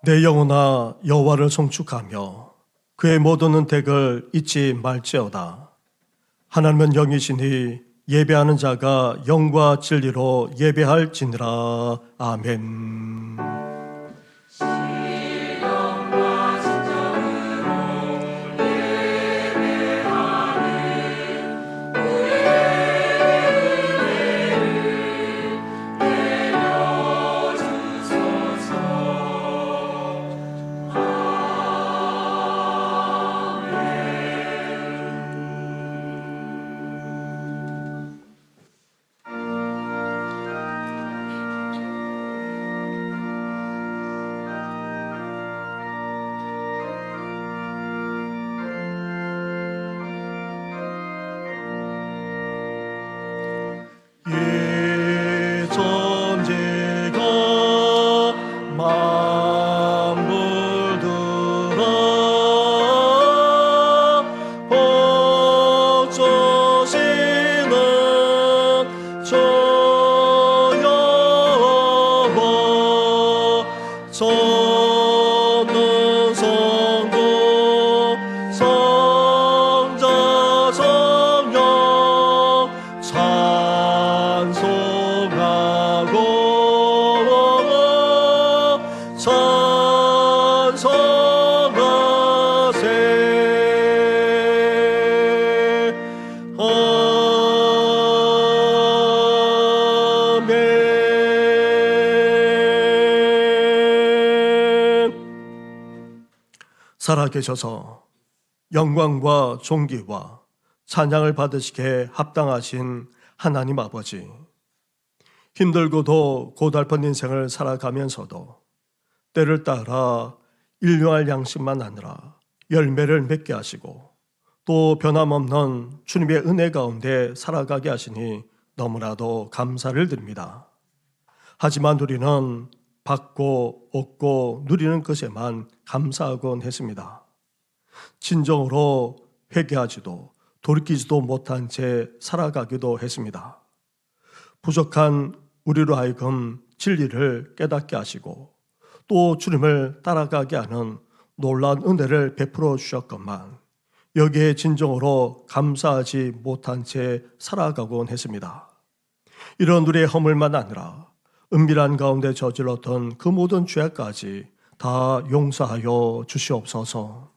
내 영혼아 여호와를 송축하며 그의 모든 은택을 잊지 말지어다. 하나님은 영이시니 예배하는 자가 영과 진리로 예배할지니라. 아멘. 살아계셔서 영광과 존귀와 찬양을 받으시기에 합당하신 하나님 아버지, 힘들고도 고달픈 인생을 살아가면서도 때를 따라 일용할 양식만 아니라 열매를 맺게 하시고 또 변함없는 주님의 은혜 가운데 살아가게 하시니 너무나도 감사를 드립니다. 하지만 우리는 받고 얻고 누리는 것에만 감사하곤 했습니다. 진정으로 회개하지도 돌이키지도 못한 채 살아가기도 했습니다. 부족한 우리로 하여금 진리를 깨닫게 하시고 또 주님을 따라가게 하는 놀라운 은혜를 베풀어 주셨건만 여기에 진정으로 감사하지 못한 채 살아가곤 했습니다. 이런 우리의 허물만 아니라 은밀한 가운데 저질렀던 그 모든 죄까지 다 용서하여 주시옵소서.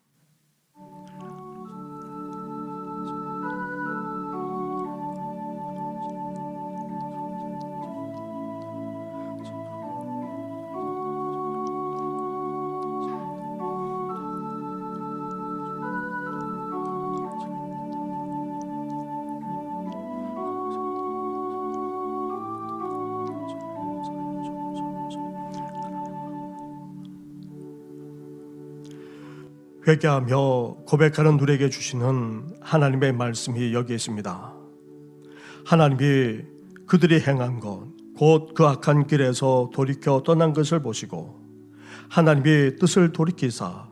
회개하며 고백하는 누리에게 주시는 하나님의 말씀이 여기 있습니다. 하나님이 그들이 행한 것, 곧 그 악한 길에서 돌이켜 떠난 것을 보시고 하나님이 뜻을 돌이키사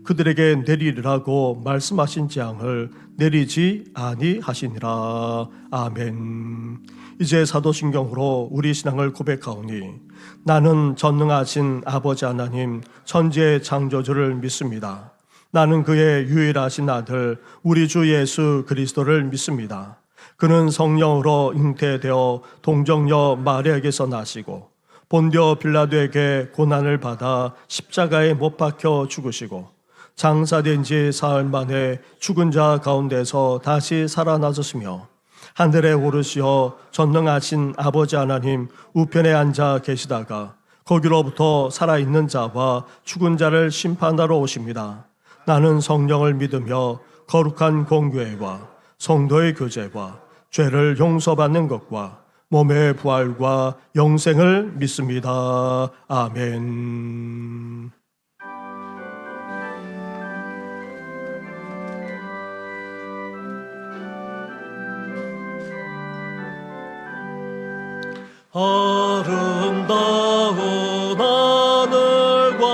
그들에게 내리리라고 말씀하신 재앙을 내리지 아니하시니라. 아멘. 이제 사도신경으로 우리 신앙을 고백하오니 나는 전능하신 아버지 하나님 천지의 창조주를 믿습니다. 나는 그의 유일하신 아들 우리 주 예수 그리스도를 믿습니다. 그는 성령으로 잉태되어 동정녀 마리아에게서 나시고 본디오 빌라도에게 고난을 받아 십자가에 못 박혀 죽으시고 장사된 지 사흘 만에 죽은 자 가운데서 다시 살아나셨으며 하늘에 오르시어 전능하신 아버지 하나님 우편에 앉아 계시다가 거기로부터 살아있는 자와 죽은 자를 심판하러 오십니다. 나는 성령을 믿으며 거룩한 공교회와 성도의 교제와 죄를 용서받는 것과 몸의 부활과 영생을 믿습니다. 아멘. 아름다운 하늘과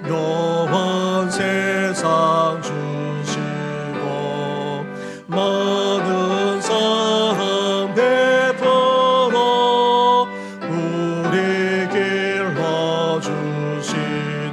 묘한 세상 주시고 많은 사랑 베풀어 우리 길러 주시고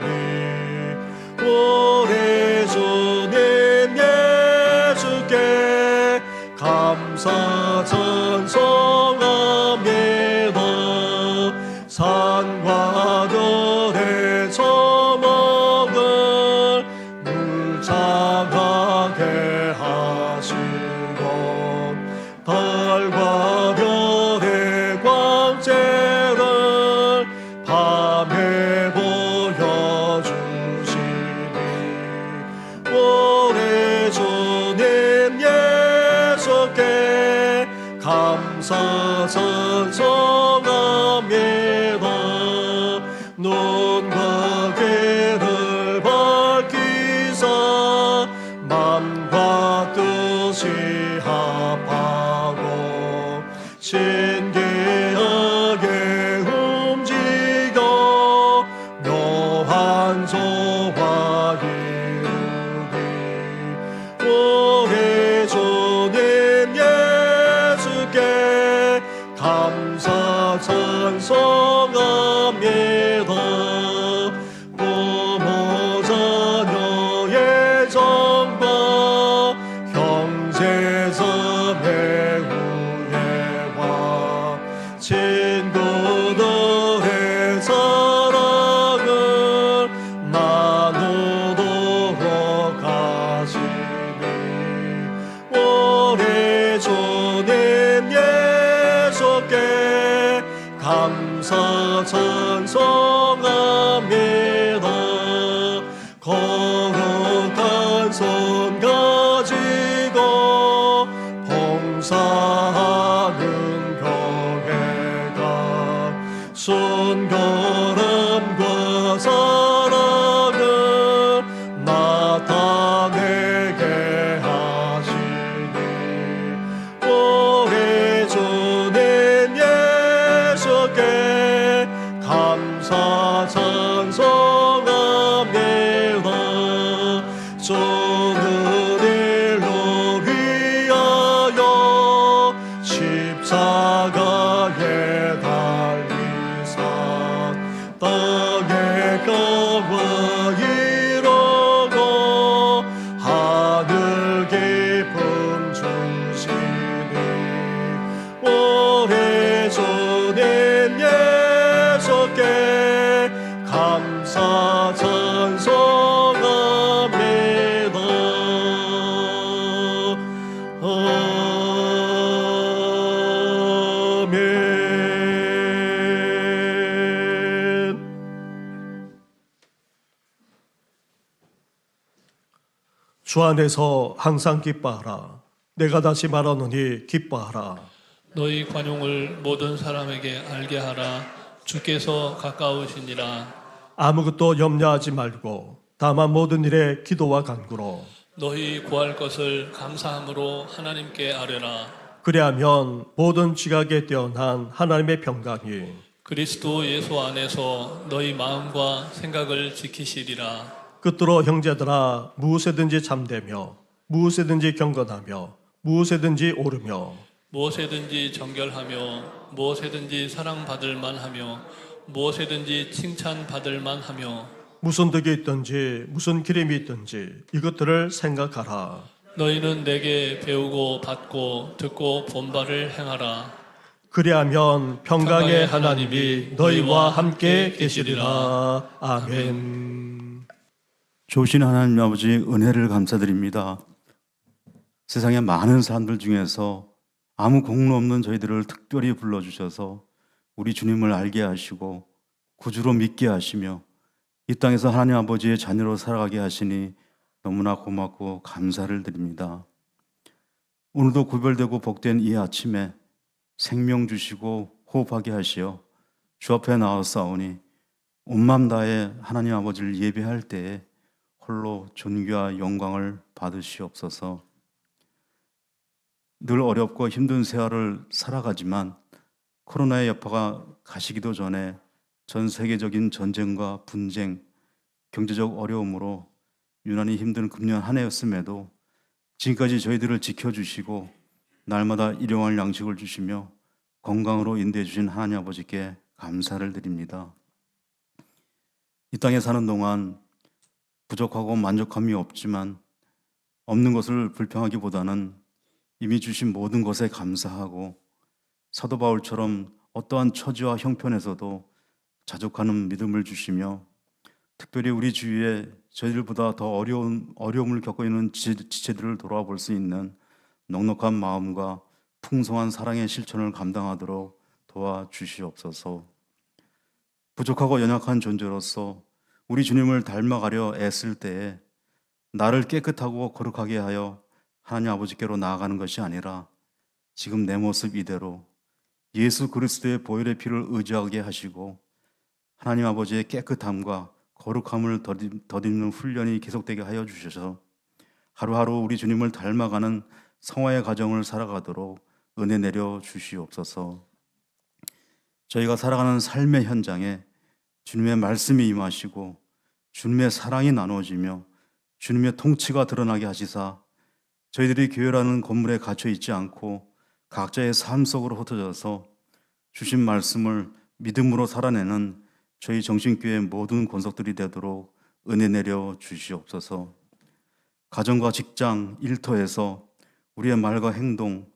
감사 찬송합니다. 눈과 귀를 밝히사 맘과 뜻이 합하고 신기하게 움직여 묘한 소화 이루리. 우리 주님 예수께 감사 찬송합니다. 부모 자녀의 정과 형제 자매 우애와 친구들의 사랑을 나누도록 하시니 우리 주님 예수께 감사 찬송합니다. 거룩한 손 가지고 봉사하는 교회가 순결함과 사랑을 나타내게 하시니 우리 주님 예수께 감사 찬송합니다. 주는 일로 위하여 십자가에 달리사 땅의 강화 이루고 하늘 깊음 주시니 우리 주님 예수께 감사 찬송합니다. 아멘. 주 안에서 항상 기뻐하라. 내가 다시 말하노니 기뻐하라. 너희 관용을 모든 사람에게 알게 하라. 주께서 가까우시니라. 아무것도 염려하지 말고 다만 모든 일에 기도와 간구로 너희 구할 것을 감사함으로 하나님께 아뢰라. 그리하면 모든 지각에 뛰어난 하나님의 평강이 그리스도 예수 안에서 너희 마음과 생각을 지키시리라. 끝으로 형제들아 무엇에든지 참되며 무엇에든지 경건하며 무엇에든지 오르며 무엇에든지 정결하며 무엇에든지 사랑받을 만하며 무엇에든지 칭찬받을 만하며 무슨 덕이 있든지 무슨 기림이 있든지 이것들을 생각하라. 너희는 내게 배우고 받고 듣고 본 바를 행하라. 그리하면 평강의 하나님이 너희와 함께 계시리라. 아멘. 좋으신 하나님 아버지 은혜를 감사드립니다. 세상의 많은 사람들 중에서 아무 공로 없는 저희들을 특별히 불러주셔서 우리 주님을 알게 하시고 구주로 믿게 하시며 이 땅에서 하나님 아버지의 자녀로 살아가게 하시니 너무나 고맙고 감사를 드립니다. 오늘도 구별되고 복된 이 아침에 생명 주시고 호흡하게 하시어 주 앞에 나와싸우니 온맘 다해 하나님 아버지를 예배할 때에 홀로 존귀와 영광을 받으시옵소서. 늘 어렵고 힘든 생활을 살아가지만 코로나의 여파가 가시기도 전에 전 세계적인 전쟁과 분쟁, 경제적 어려움으로 유난히 힘든 금년 한 해였음에도 지금까지 저희들을 지켜주시고 날마다 일용할 양식을 주시며 건강으로 인도해 주신 하나님 아버지께 감사를 드립니다. 이 땅에 사는 동안 부족하고 만족함이 없지만 없는 것을 불평하기보다는 이미 주신 모든 것에 감사하고 사도 바울처럼 어떠한 처지와 형편에서도 자족하는 믿음을 주시며 특별히 우리 주위에 저희들보다 더 어려움을 겪고 있는 지체들을 돌아볼 수 있는 넉넉한 마음과 풍성한 사랑의 실천을 감당하도록 도와주시옵소서. 부족하고 연약한 존재로서 우리 주님을 닮아가려 애쓸 때에 나를 깨끗하고 거룩하게 하여 하나님 아버지께로 나아가는 것이 아니라 지금 내 모습 이대로 예수 그리스도의 보혈의 피를 의지하게 하시고 하나님 아버지의 깨끗함과 거룩함을 덧입는 훈련이 계속되게 하여 주셔서 하루하루 우리 주님을 닮아가는 성화의 가정을 살아가도록 은혜 내려 주시옵소서. 저희가 살아가는 삶의 현장에 주님의 말씀이 임하시고 주님의 사랑이 나누어지며 주님의 통치가 드러나게 하시사 저희들이 교회라는 건물에 갇혀 있지 않고 각자의 삶 속으로 흩어져서 주신 말씀을 믿음으로 살아내는 저희 정신교회 모든 권속들이 되도록 은혜 내려 주시옵소서. 가정과 직장, 일터에서 우리의 말과 행동,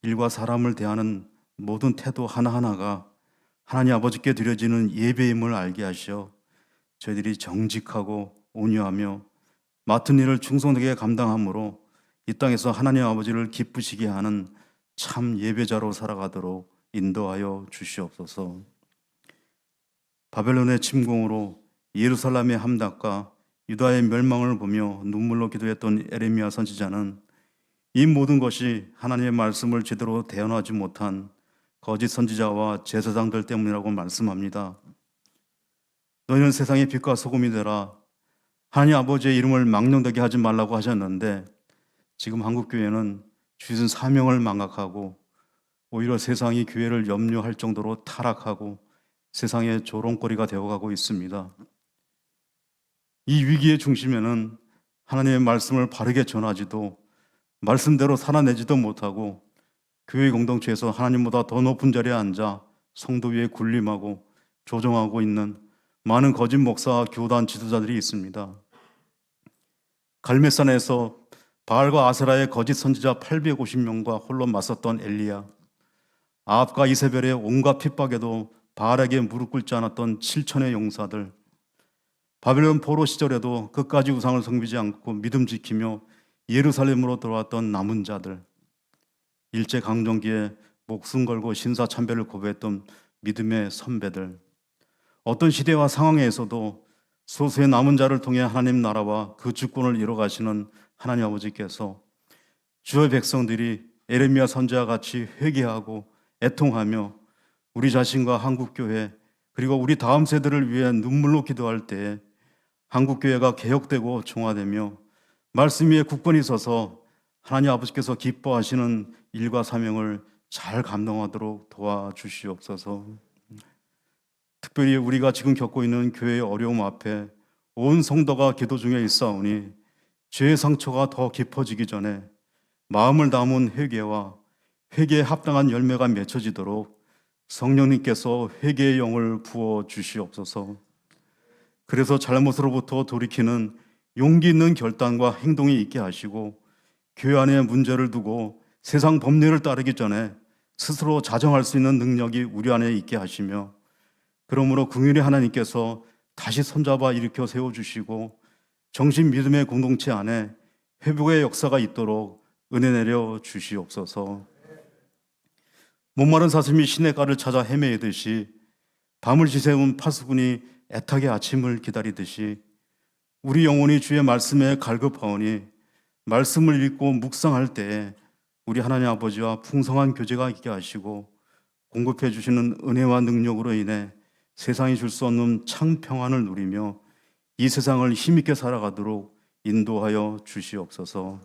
일과 사람을 대하는 모든 태도 하나하나가 하나님 아버지께 드려지는 예배임을 알게 하시어 저희들이 정직하고 온유하며 맡은 일을 충성되게 감당함으로 이 땅에서 하나님 아버지를 기쁘시게 하는 참 예배자로 살아가도록 인도하여 주시옵소서. 바벨론의 침공으로 예루살렘의 함락과 유다의 멸망을 보며 눈물로 기도했던 에레미야 선지자는 이 모든 것이 하나님의 말씀을 제대로 대언하지 못한 거짓 선지자와 제사장들 때문이라고 말씀합니다. 너희는 세상의 빛과 소금이 되라. 하나님 아버지의 이름을 망령되게 하지 말라고 하셨는데 지금 한국교회는 주신 사명을 망각하고 오히려 세상이 교회를 염려할 정도로 타락하고 세상의 조롱거리가 되어가고 있습니다. 이 위기의 중심에는 하나님의 말씀을 바르게 전하지도 말씀대로 살아내지도 못하고 교회 공동체에서 하나님보다 더 높은 자리에 앉아 성도 위에 군림하고 조종하고 있는 많은 거짓 목사와 교단 지도자들이 있습니다. 갈멜산에서 바알과 아세라의 거짓 선지자 850명과 홀로 맞섰던 엘리야, 아합과 이세벨의 온갖 핍박에도 바알에게 무릎 꿇지 않았던 7천의 용사들, 바벨론 포로 시절에도 끝까지 우상을 섬기지 않고 믿음 지키며 예루살렘으로 돌아왔던 남은 자들, 일제강점기에 목숨 걸고 신사참배를 고백했던 믿음의 선배들, 어떤 시대와 상황에서도 소수의 남은 자를 통해 하나님 나라와 그 주권을 이뤄가시는 하나님 아버지께서 주의 백성들이 에레미야 선지자와 같이 회개하고 애통하며 우리 자신과 한국교회 그리고 우리 다음 세대를 위해 눈물로 기도할 때에 한국교회가 개혁되고 종화되며 말씀 위에 굳건히 서서 하나님 아버지께서 기뻐하시는 일과 사명을 잘 감당하도록 도와주시옵소서. 특별히 우리가 지금 겪고 있는 교회의 어려움 앞에 온 성도가 기도 중에 있사오니 죄의 상처가 더 깊어지기 전에 마음을 담은 회개와 회개에 합당한 열매가 맺혀지도록 성령님께서 회개의 영을 부어 주시옵소서. 그래서 잘못으로부터 돌이키는 용기 있는 결단과 행동이 있게 하시고 교회 안에 문제를 두고 세상 법례를 따르기 전에 스스로 자정할 수 있는 능력이 우리 안에 있게 하시며 그러므로 긍휼히 하나님께서 다시 손잡아 일으켜 세워주시고 정신 믿음의 공동체 안에 회복의 역사가 있도록 은혜 내려 주시옵소서. 목마른 사슴이 시냇가를 찾아 헤매이듯이 밤을 지새운 파수꾼이 애타게 아침을 기다리듯이 우리 영혼이 주의 말씀에 갈급하오니 말씀을 읽고 묵상할 때에 우리 하나님 아버지와 풍성한 교제가 있게 하시고 공급해 주시는 은혜와 능력으로 인해 세상이 줄 수 없는 참 평안을 누리며 이 세상을 힘있게 살아가도록 인도하여 주시옵소서.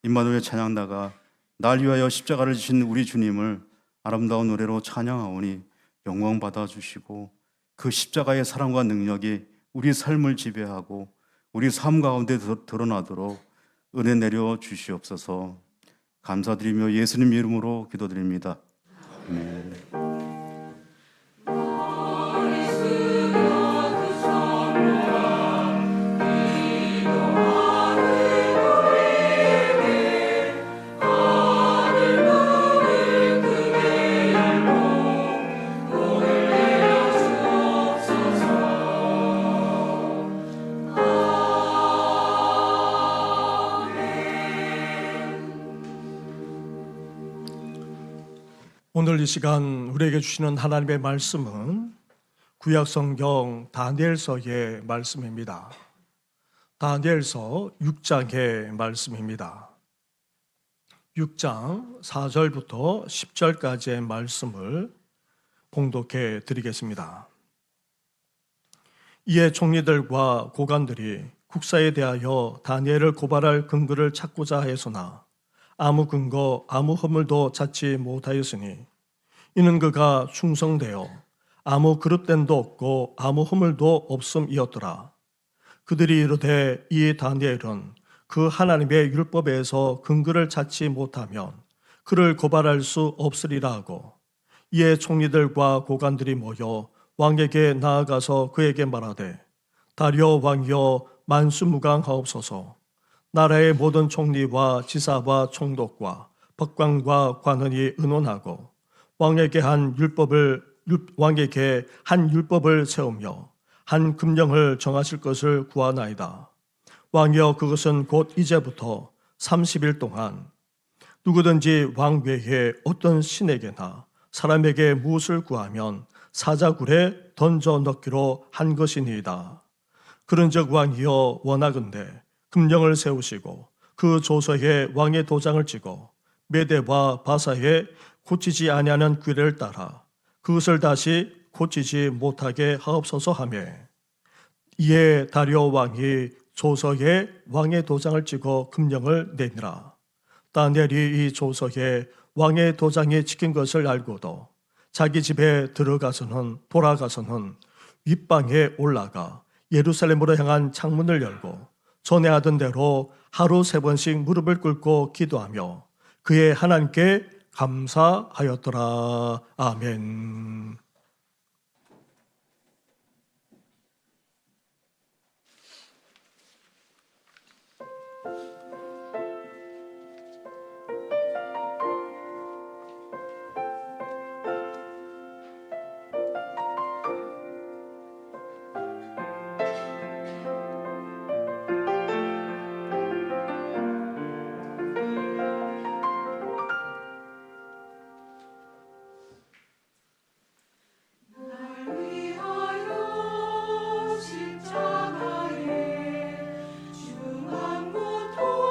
임마누엘 찬양다가 날 위하여 십자가를 지신 우리 주님을 아름다운 노래로 찬양하오니 영광 받아 주시고 그 십자가의 사랑과 능력이 우리 삶을 지배하고 우리 삶 가운데 드러나도록 은혜 내려 주시옵소서. 감사드리며 예수님 이름으로 기도드립니다. 아멘. 오늘 이 시간 우리에게 주시는 하나님의 말씀은 구약성경 다니엘서의 말씀입니다. 다니엘서 6장의 말씀입니다. 6장 4절부터 10절까지의 말씀을 봉독해 드리겠습니다. 이에 총리들과 고관들이 국사에 대하여 다니엘을 고발할 근거를 찾고자 하였으나 아무 근거 아무 허물도 찾지 못하였으니 이는 그가 충성되어 아무 그릇됨도 없고 아무 허물도 없음이었더라. 그들이 이르되 이 다니엘은 그 하나님의 율법에서 근거를 찾지 못하면 그를 고발할 수 없으리라 하고, 이에 총리들과 고관들이 모여 왕에게 나아가서 그에게 말하되 다리오 왕이여 만수무강하옵소서. 나라의 모든 총리와 지사와 총독과 법관과 관원이 의논하고 왕에게 한 율법을 세우며 한 금령을 정하실 것을 구하나이다. 왕이여 그것은 곧 이제부터 30일 동안 누구든지 왕 외에 어떤 신에게나 사람에게 무엇을 구하면 사자굴에 던져 넣기로 한 것이니이다. 그런즉 왕이여 원하건대 금령을 세우시고 그 조서에 왕의 도장을 찍어 메대와 바사에 고치지 아니하는 규례를 따라 그것을 다시 고치지 못하게 하옵소서 하며, 이에 다리오 왕이 조서에 왕의 도장을 찍어 금령을 내니라. 다니엘이 이 조서에 왕의 도장이 찍힌 것을 알고도 자기 집에 돌아가서는 윗방에 올라가 예루살렘으로 향한 창문을 열고 전에 하던 대로 하루 3번씩 무릎을 꿇고 기도하며 그의 하나님께 감사하였더라. 아멘. 십자가에 중한 고통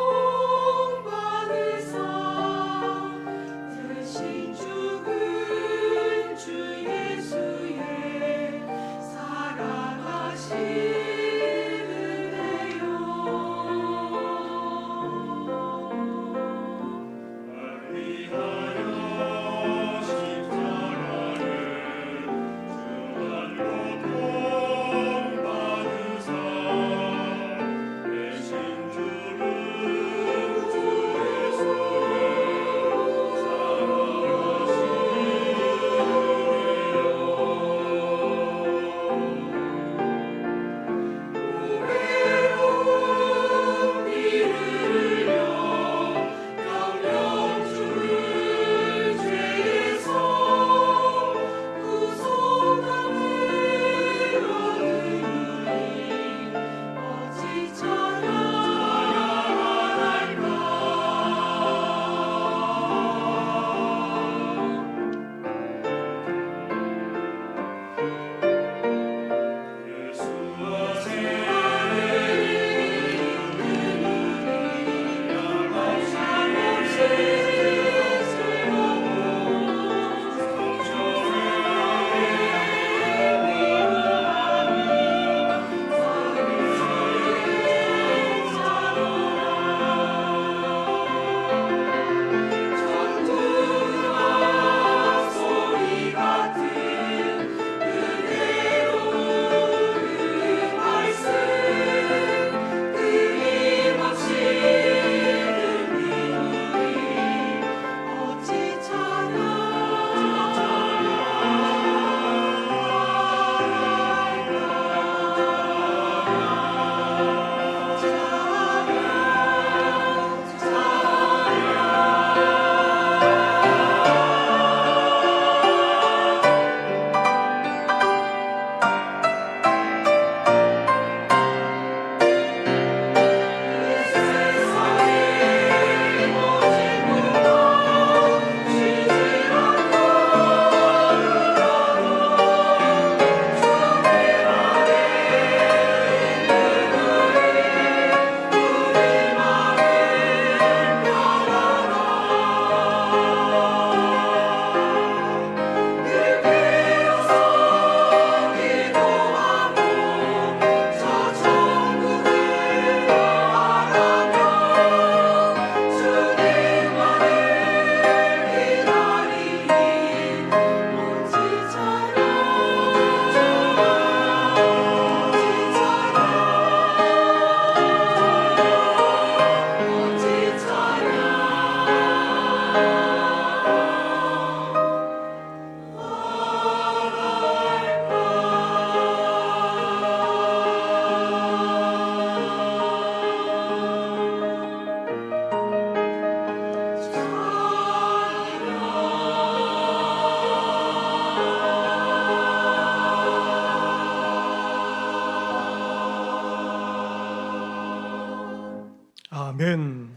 아멘.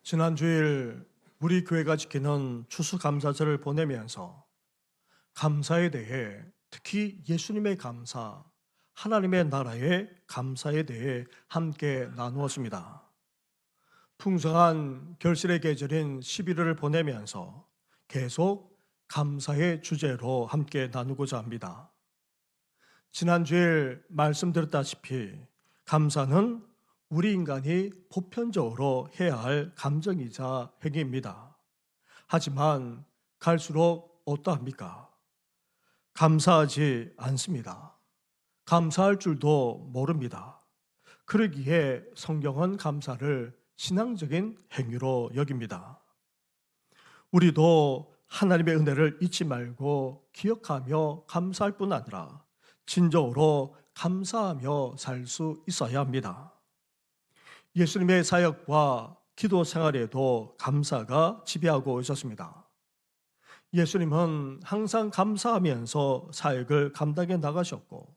지난 주일 우리 교회가 지키는 추수감사절을 보내면서 감사에 대해, 특히 예수님의 감사, 하나님의 나라의 감사에 대해 함께 나누었습니다. 풍성한 결실의 계절인 11월을 보내면서 계속 감사의 주제로 함께 나누고자 합니다. 지난 주일 말씀드렸다시피 감사는 우리 인간이 보편적으로 해야 할 감정이자 행위입니다. 하지만 갈수록 어떠합니까? 감사하지 않습니다. 감사할 줄도 모릅니다. 그러기에 성경은 감사를 신앙적인 행위로 여깁니다. 우리도 하나님의 은혜를 잊지 말고 기억하며 감사할 뿐 아니라 진정으로 감사하며 살 수 있어야 합니다. 예수님의 사역과 기도 생활에도 감사가 지배하고 있었습니다. 예수님은 항상 감사하면서 사역을 감당해 나가셨고,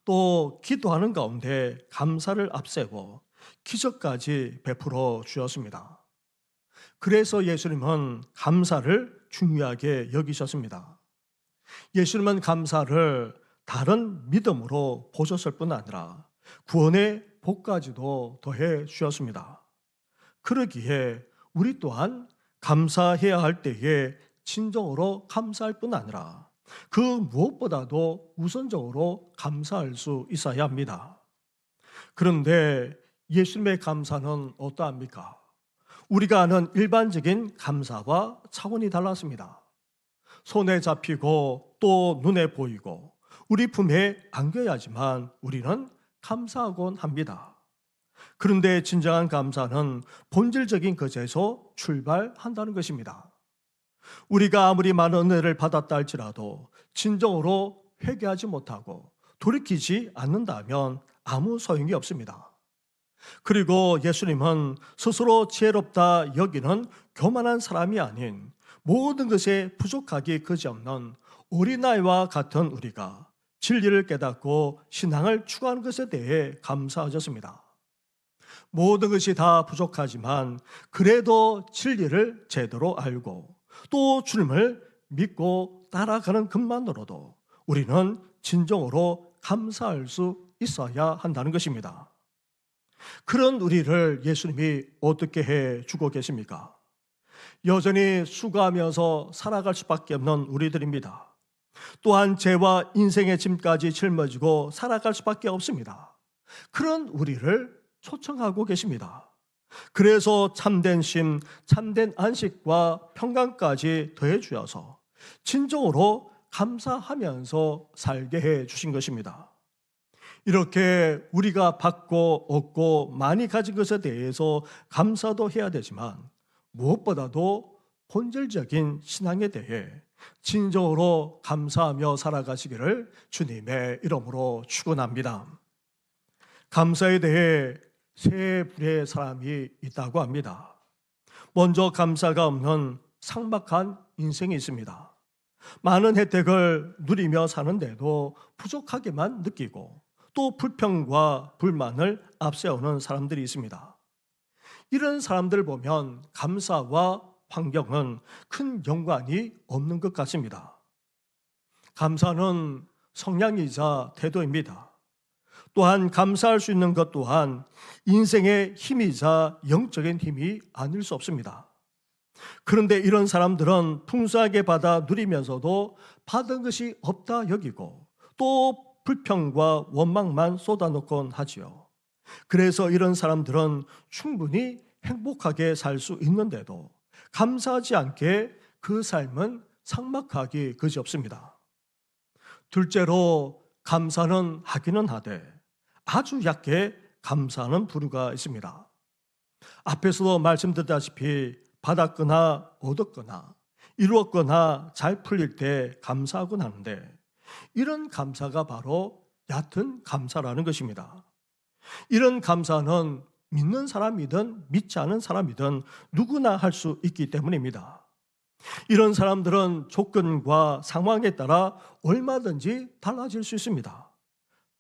또 기도하는 가운데 감사를 앞세워 기적까지 베풀어 주었습니다. 그래서 예수님은 감사를 중요하게 여기셨습니다. 예수님은 감사를 다른 믿음으로 보셨을 뿐 아니라 구원의 복까지도 더해 주셨습니다. 그러기에 우리 또한 감사해야 할 때에 진정으로 감사할 뿐 아니라 그 무엇보다도 우선적으로 감사할 수 있어야 합니다. 그런데 예수님의 감사는 어떠합니까? 우리가 아는 일반적인 감사와 차원이 달랐습니다. 손에 잡히고 또 눈에 보이고 우리 품에 안겨야지만 우리는 감사하곤 합니다. 그런데 진정한 감사는 본질적인 것에서 출발한다는 것입니다. 우리가 아무리 많은 은혜를 받았다 할지라도 진정으로 회개하지 못하고 돌이키지 않는다면 아무 소용이 없습니다. 그리고 예수님은 스스로 지혜롭다 여기는 교만한 사람이 아닌 모든 것에 부족하기 그지없는 어린아이와 같은 우리가 진리를 깨닫고 신앙을 추구하는 것에 대해 감사하셨습니다. 모든 것이 다 부족하지만 그래도 진리를 제대로 알고 또 주님을 믿고 따라가는 것만으로도 우리는 진정으로 감사할 수 있어야 한다는 것입니다. 그런 우리를 예수님이 어떻게 해주고 계십니까? 여전히 수고하면서 살아갈 수밖에 없는 우리들입니다. 또한 죄와 인생의 짐까지 짊어지고 살아갈 수밖에 없습니다. 그런 우리를 초청하고 계십니다. 그래서 참된 쉼, 참된 안식과 평강까지 더해 주어서 진정으로 감사하면서 살게 해 주신 것입니다. 이렇게 우리가 받고 얻고 많이 가진 것에 대해서 감사도 해야 되지만 무엇보다도 본질적인 신앙에 대해 진정으로 감사하며 살아가시기를 주님의 이름으로 축원합니다. 감사에 대해 세 부류의 사람이 있다고 합니다. 먼저 감사가 없는 삭막한 인생이 있습니다. 많은 혜택을 누리며 사는데도 부족하게만 느끼고 또 불평과 불만을 앞세우는 사람들이 있습니다. 이런 사람들 보면 감사와 환경은 큰 연관이 없는 것 같습니다. 감사는 성향이자 태도입니다. 또한 감사할 수 있는 것 또한 인생의 힘이자 영적인 힘이 아닐 수 없습니다. 그런데 이런 사람들은 풍성하게 받아 누리면서도 받은 것이 없다 여기고 또 불평과 원망만 쏟아놓곤 하지요. 그래서 이런 사람들은 충분히 행복하게 살 수 있는데도 감사하지 않게 그 삶은 삭막하기 그지없습니다. 둘째로 감사는 하기는 하되 아주 얕게 감사하는 부류가 있습니다. 앞에서도 말씀드렸다시피 받았거나 얻었거나 이루었거나 잘 풀릴 때 감사하곤 하는데 이런 감사가 바로 얕은 감사라는 것입니다. 이런 감사는 믿는 사람이든 믿지 않은 사람이든 누구나 할 수 있기 때문입니다. 이런 사람들은 조건과 상황에 따라 얼마든지 달라질 수 있습니다.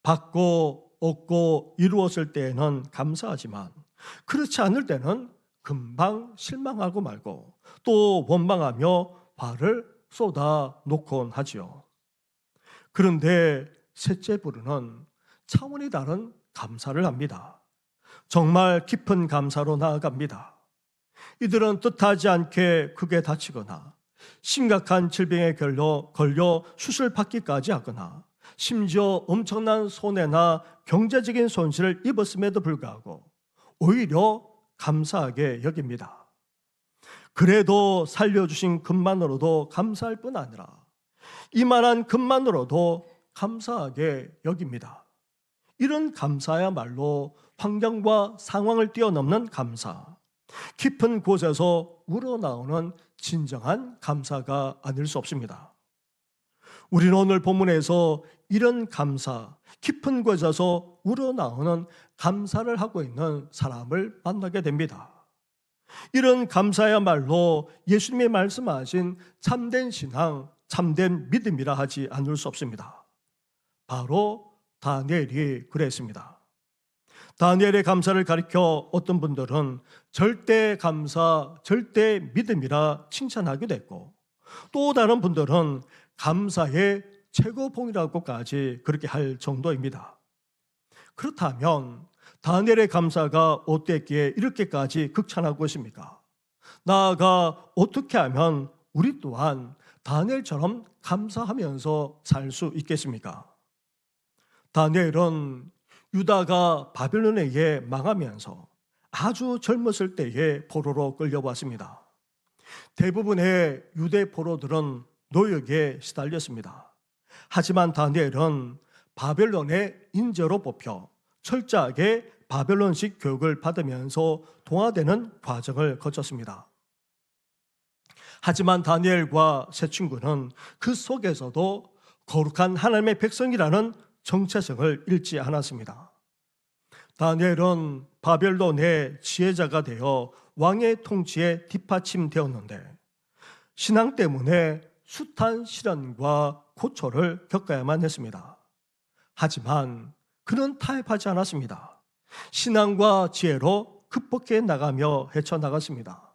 받고 얻고 이루었을 때에는 감사하지만 그렇지 않을 때는 금방 실망하고 말고 또 원망하며 화를 쏟아 놓곤 하지요. 그런데 셋째 부류는 차원이 다른 감사를 합니다. 정말 깊은 감사로 나아갑니다. 이들은 뜻하지 않게 크게 다치거나 심각한 질병에 걸려 수술받기까지 하거나 심지어 엄청난 손해나 경제적인 손실을 입었음에도 불구하고 오히려 감사하게 여깁니다. 그래도 살려주신 금만으로도 감사할 뿐 아니라 이만한 금만으로도 감사하게 여깁니다. 이런 감사야말로 환경과 상황을 뛰어넘는 감사, 깊은 곳에서 우러나오는 진정한 감사가 아닐 수 없습니다. 우리는 오늘 본문에서 이런 감사, 깊은 곳에서 우러나오는 감사를 하고 있는 사람을 만나게 됩니다. 이런 감사야말로 예수님이 말씀하신 참된 신앙, 참된 믿음이라 하지 않을 수 없습니다. 바로 다니엘이 그랬습니다. 다니엘의 감사를 가리켜 어떤 분들은 절대 감사, 절대 믿음이라 칭찬하기도 했고 또 다른 분들은 감사의 최고봉이라고까지 그렇게 할 정도입니다. 그렇다면 다니엘의 감사가 어땠기에 이렇게까지 극찬하고 있습니까? 나아가 어떻게 하면 우리 또한 다니엘처럼 감사하면서 살 수 있겠습니까? 다니엘은 유다가 바벨론에 의해 망하면서 아주 젊었을 때에 포로로 끌려왔습니다. 대부분의 유대 포로들은 노역에 시달렸습니다. 하지만 다니엘은 바벨론의 인재로 뽑혀 철저하게 바벨론식 교육을 받으면서 동화되는 과정을 거쳤습니다. 하지만 다니엘과 세 친구는 그 속에서도 거룩한 하나님의 백성이라는 정체성을 잃지 않았습니다. 다니엘은 바벨론의 지혜자가 되어 왕의 통치에 뒷받침되었는데 신앙 때문에 숱한 시련과 고초를 겪어야만 했습니다. 하지만 그는 타협하지 않았습니다. 신앙과 지혜로 극복해 나가며 헤쳐나갔습니다.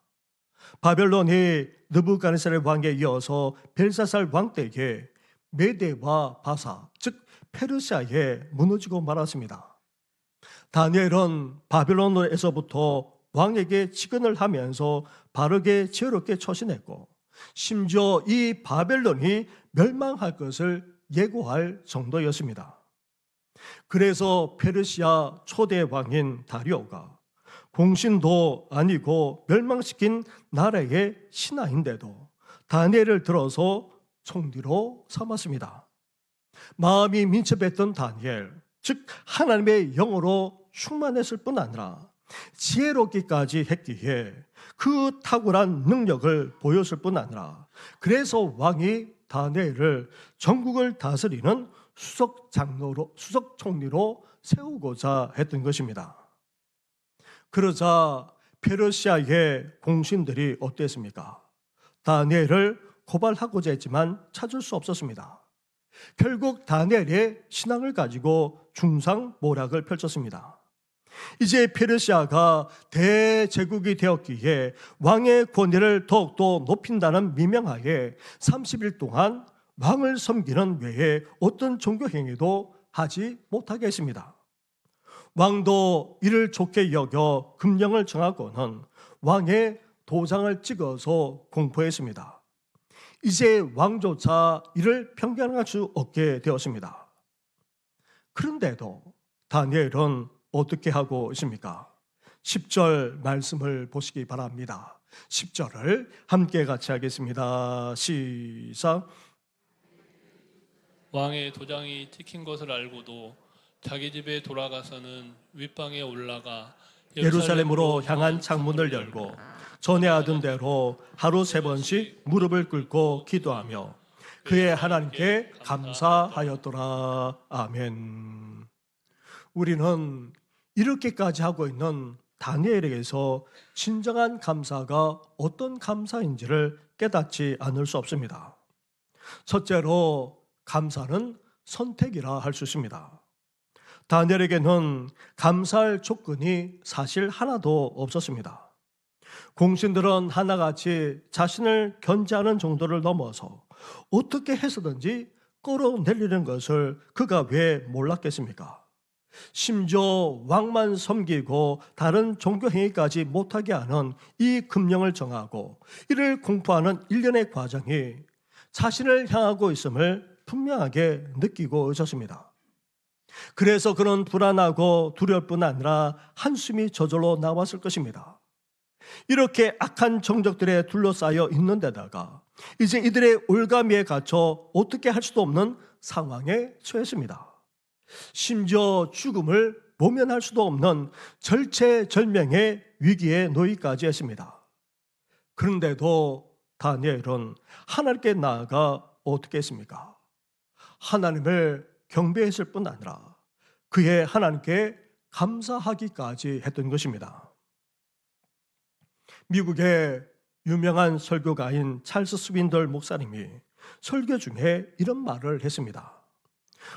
바벨론이 느부갓네살 왕에 이어서 벨사살 왕 때에 메대와 바사, 즉 페르시아에 무너지고 말았습니다. 다니엘은 바벨론에서부터 왕에게 직언을 하면서 바르게 지혜롭게 처신했고 심지어 이 바벨론이 멸망할 것을 예고할 정도였습니다. 그래서 페르시아 초대 왕인 다리오가 공신도 아니고 멸망시킨 나라의 신하인데도 다니엘을 들어서 총리로 삼았습니다. 마음이 민첩했던 다니엘, 즉 하나님의 영으로 충만했을 뿐 아니라 지혜롭기까지 했기에 그 탁월한 능력을 보였을 뿐 아니라 그래서 왕이 다니엘을 전국을 다스리는 수석 총리로 세우고자 했던 것입니다. 그러자 페르시아의 공신들이 어땠습니까? 다니엘을 고발하고자 했지만 찾을 수 없었습니다. 결국 다니엘의 신앙을 가지고 중상모략을 펼쳤습니다. 이제 페르시아가 대제국이 되었기에 왕의 권위를 더욱더 높인다는 미명하에 30일 동안 왕을 섬기는 외에 어떤 종교행위도 하지 못하게 했습니다. 왕도 이를 좋게 여겨 금령을 정하고는 왕의 도장을 찍어서 공포했습니다. 이제 왕조차 이를 편견할 수 없게 되었습니다. 그런데도 다니엘은 어떻게 하고 있습니까? 10절 말씀을 보시기 바랍니다. 10절을 함께 같이 하겠습니다. 시작. 왕의 도장이 찍힌 것을 알고도 자기 집에 돌아가서는 윗방에 올라가 예루살렘으로 향한 창문을 열고 전에 하던 대로 하루 3번씩 무릎을 꿇고 기도하며 그의 하나님께 감사하였더라. 아멘. 우리는 이렇게까지 하고 있는 다니엘에게서 진정한 감사가 어떤 감사인지를 깨닫지 않을 수 없습니다. 첫째로 감사는 선택이라 할 수 있습니다. 다니엘에게는 감사할 조건이 사실 하나도 없었습니다. 공신들은 하나같이 자신을 견제하는 정도를 넘어서 어떻게 해서든지 끌어내리는 것을 그가 왜 몰랐겠습니까? 심지어 왕만 섬기고 다른 종교 행위까지 못하게 하는 이 금령을 정하고 이를 공포하는 일련의 과정이 자신을 향하고 있음을 분명하게 느끼고 있었습니다. 그래서 그는 불안하고 두려울 뿐 아니라 한숨이 저절로 나왔을 것입니다. 이렇게 악한 정적들에 둘러싸여 있는 데다가 이제 이들의 올가미에 갇혀 어떻게 할 수도 없는 상황에 처했습니다. 심지어 죽음을 모면할 수도 없는 절체절명의 위기에 놓이기까지 했습니다. 그런데도 다니엘은 하나님께 나아가 어떻게 했습니까? 하나님을 경배했을 뿐 아니라 그의 하나님께 감사하기까지 했던 것입니다. 미국의 유명한 설교가인 찰스 스윈덜 목사님이 설교 중에 이런 말을 했습니다.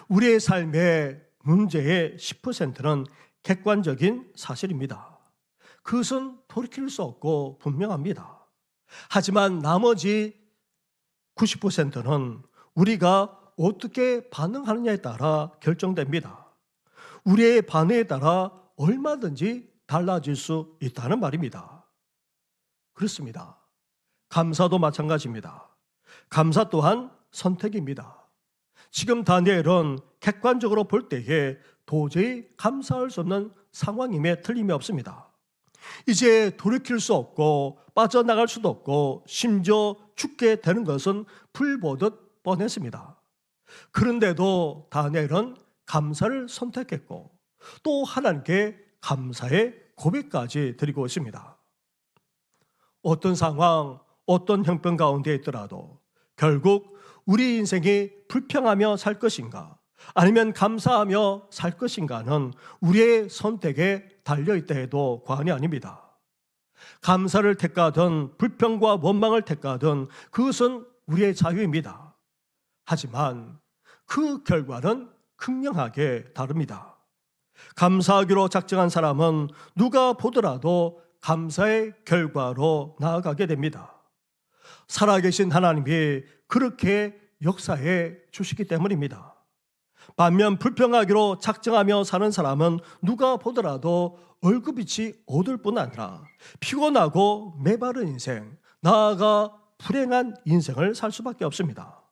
우리의 삶의 문제의 10%는 객관적인 사실입니다. 그것은 돌이킬 수 없고 분명합니다. 하지만 나머지 90%는 우리가 어떻게 반응하느냐에 따라 결정됩니다. 우리의 반응에 따라 얼마든지 달라질 수 있다는 말입니다. 그렇습니다. 감사도 마찬가지입니다. 감사 또한 선택입니다. 지금 다니엘은 객관적으로 볼 때에 도저히 감사할 수 없는 상황임에 틀림이 없습니다. 이제 돌이킬 수 없고 빠져나갈 수도 없고 심지어 죽게 되는 것은 불보듯 뻔했습니다. 그런데도 다니엘은 감사를 선택했고 또 하나님께 감사의 고백까지 드리고 있습니다. 어떤 상황, 어떤 형편 가운데 있더라도 결국 우리 인생이 불평하며 살 것인가 아니면 감사하며 살 것인가는 우리의 선택에 달려있다 해도 과언이 아닙니다. 감사를 택하든 불평과 원망을 택하든 그것은 우리의 자유입니다. 하지만 그 결과는 극명하게 다릅니다. 감사하기로 작정한 사람은 누가 보더라도 감사의 결과로 나아가게 됩니다. 살아계신 하나님이 그렇게 역사해 주시기 때문입니다. 반면 불평하기로 작정하며 사는 사람은 누가 보더라도 얼굴빛이 어두울 뿐 아니라 피곤하고 메마른 인생, 나아가 불행한 인생을 살 수밖에 없습니다.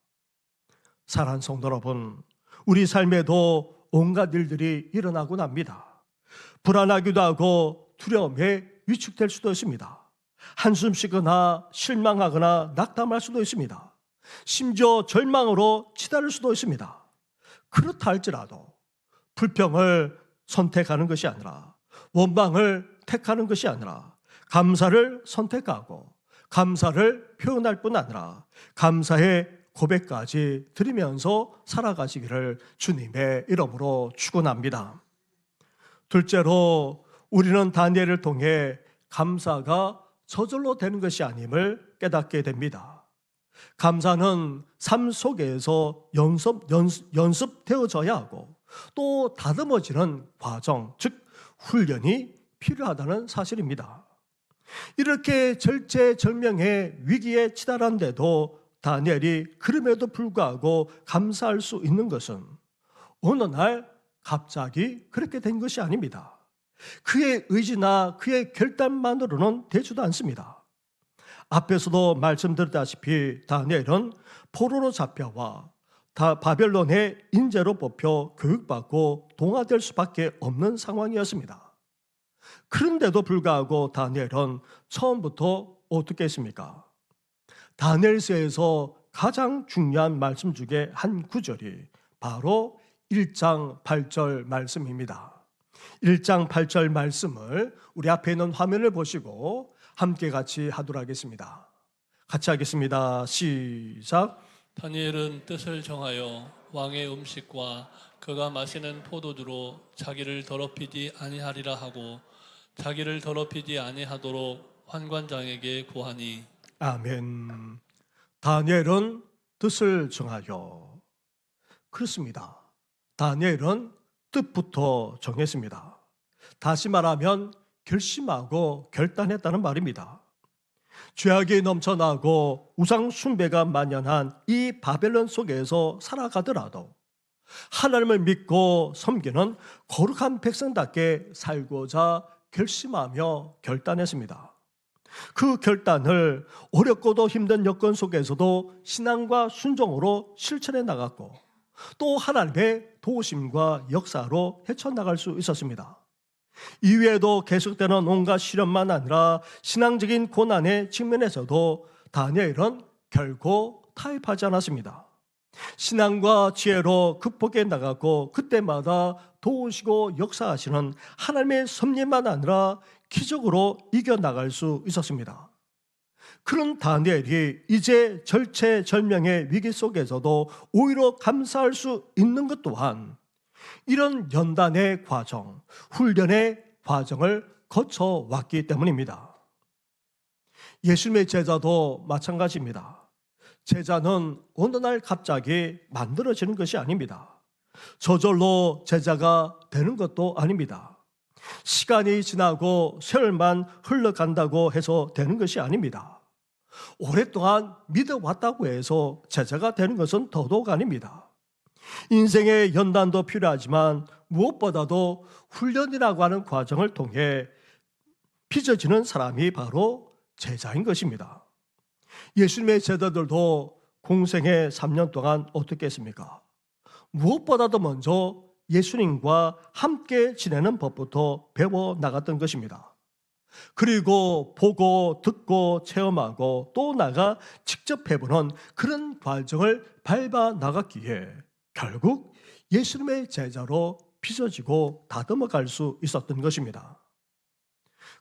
사랑하는 성도 여러분, 우리 삶에도 온갖 일들이 일어나곤 합니다. 불안하기도 하고 두려움에 위축될 수도 있습니다. 한숨 쉬거나 실망하거나 낙담할 수도 있습니다. 심지어 절망으로 치달을 수도 있습니다. 그렇다 할지라도 불평을 선택하는 것이 아니라 원망을 택하는 것이 아니라 감사를 선택하고 감사를 표현할 뿐 아니라 감사의 고백까지 드리면서 살아가시기를 주님의 이름으로 축원합니다. 둘째로 우리는 다니엘을 통해 감사가 저절로 되는 것이 아님을 깨닫게 됩니다. 감사는 삶 속에서 연습되어져야 하고 또 다듬어지는 과정, 즉 훈련이 필요하다는 사실입니다. 이렇게 절체절명의 위기에 치달았는데도 다니엘이 그럼에도 불구하고 감사할 수 있는 것은 어느 날 갑자기 그렇게 된 것이 아닙니다. 그의 의지나 그의 결단만으로는 되지도 않습니다. 앞에서도 말씀드렸다시피 다니엘은 포로로 잡혀와 바벨론의 인재로 뽑혀 교육받고 동화될 수밖에 없는 상황이었습니다. 그런데도 불구하고 다니엘은 처음부터 어떻게 했습니까? 다니엘서에서 가장 중요한 말씀 중에 한 구절이 바로 1장 8절 말씀입니다. 1장 8절 말씀을 우리 앞에 있는 화면을 보시고 함께 같이 하도록 하겠습니다. 같이 하겠습니다. 시작. 다니엘은 뜻을 정하여 왕의 음식과 그가 마시는 포도주로 자기를 더럽히지 아니하리라 하고 자기를 더럽히지 아니하도록 환관장에게 구하니. 아멘. 다니엘은 뜻을 정하여. 그렇습니다. 다니엘은 뜻부터 정했습니다. 다시 말하면 결심하고 결단했다는 말입니다. 죄악이 넘쳐나고 우상 숭배가 만연한 이 바벨론 속에서 살아가더라도 하나님을 믿고 섬기는 거룩한 백성답게 살고자 결심하며 결단했습니다. 그 결단을 어렵고도 힘든 여건 속에서도 신앙과 순종으로 실천해 나갔고 또 하나님의 도우심과 역사로 헤쳐나갈 수 있었습니다. 이외에도 계속되는 온갖 시련만 아니라 신앙적인 고난의 측면에서도 다니엘은 결코 타협하지 않았습니다. 신앙과 지혜로 극복해 나가고 그때마다 도우시고 역사하시는 하나님의 섭리만 아니라 기적으로 이겨나갈 수 있었습니다. 그런 다니엘이 이제 절체절명의 위기 속에서도 오히려 감사할 수 있는 것 또한 이런 연단의 과정, 훈련의 과정을 거쳐왔기 때문입니다. 예수님의 제자도 마찬가지입니다. 제자는 어느 날 갑자기 만들어지는 것이 아닙니다. 저절로 제자가 되는 것도 아닙니다. 시간이 지나고 세월만 흘러간다고 해서 되는 것이 아닙니다. 오랫동안 믿어왔다고 해서 제자가 되는 것은 더더욱 아닙니다. 인생의 연단도 필요하지만 무엇보다도 훈련이라고 하는 과정을 통해 빚어지는 사람이 바로 제자인 것입니다. 예수님의 제자들도 공생의 3년 동안 어떻게 했습니까? 무엇보다도 먼저 예수님과 함께 지내는 법부터 배워 나갔던 것입니다. 그리고 보고 듣고 체험하고 또 나가 직접 해보는 그런 과정을 밟아 나갔기에 결국 예수님의 제자로 빚어지고 다듬어 갈 수 있었던 것입니다.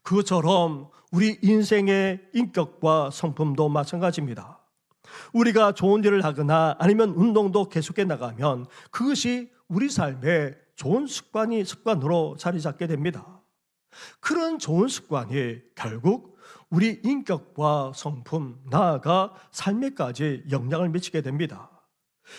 그것처럼 우리 인생의 인격과 성품도 마찬가지입니다. 우리가 좋은 일을 하거나 아니면 운동도 계속해 나가면 그것이 우리 삶의 좋은 습관으로 자리 잡게 됩니다. 그런 좋은 습관이 결국 우리 인격과 성품, 나아가 삶에까지 영향을 미치게 됩니다.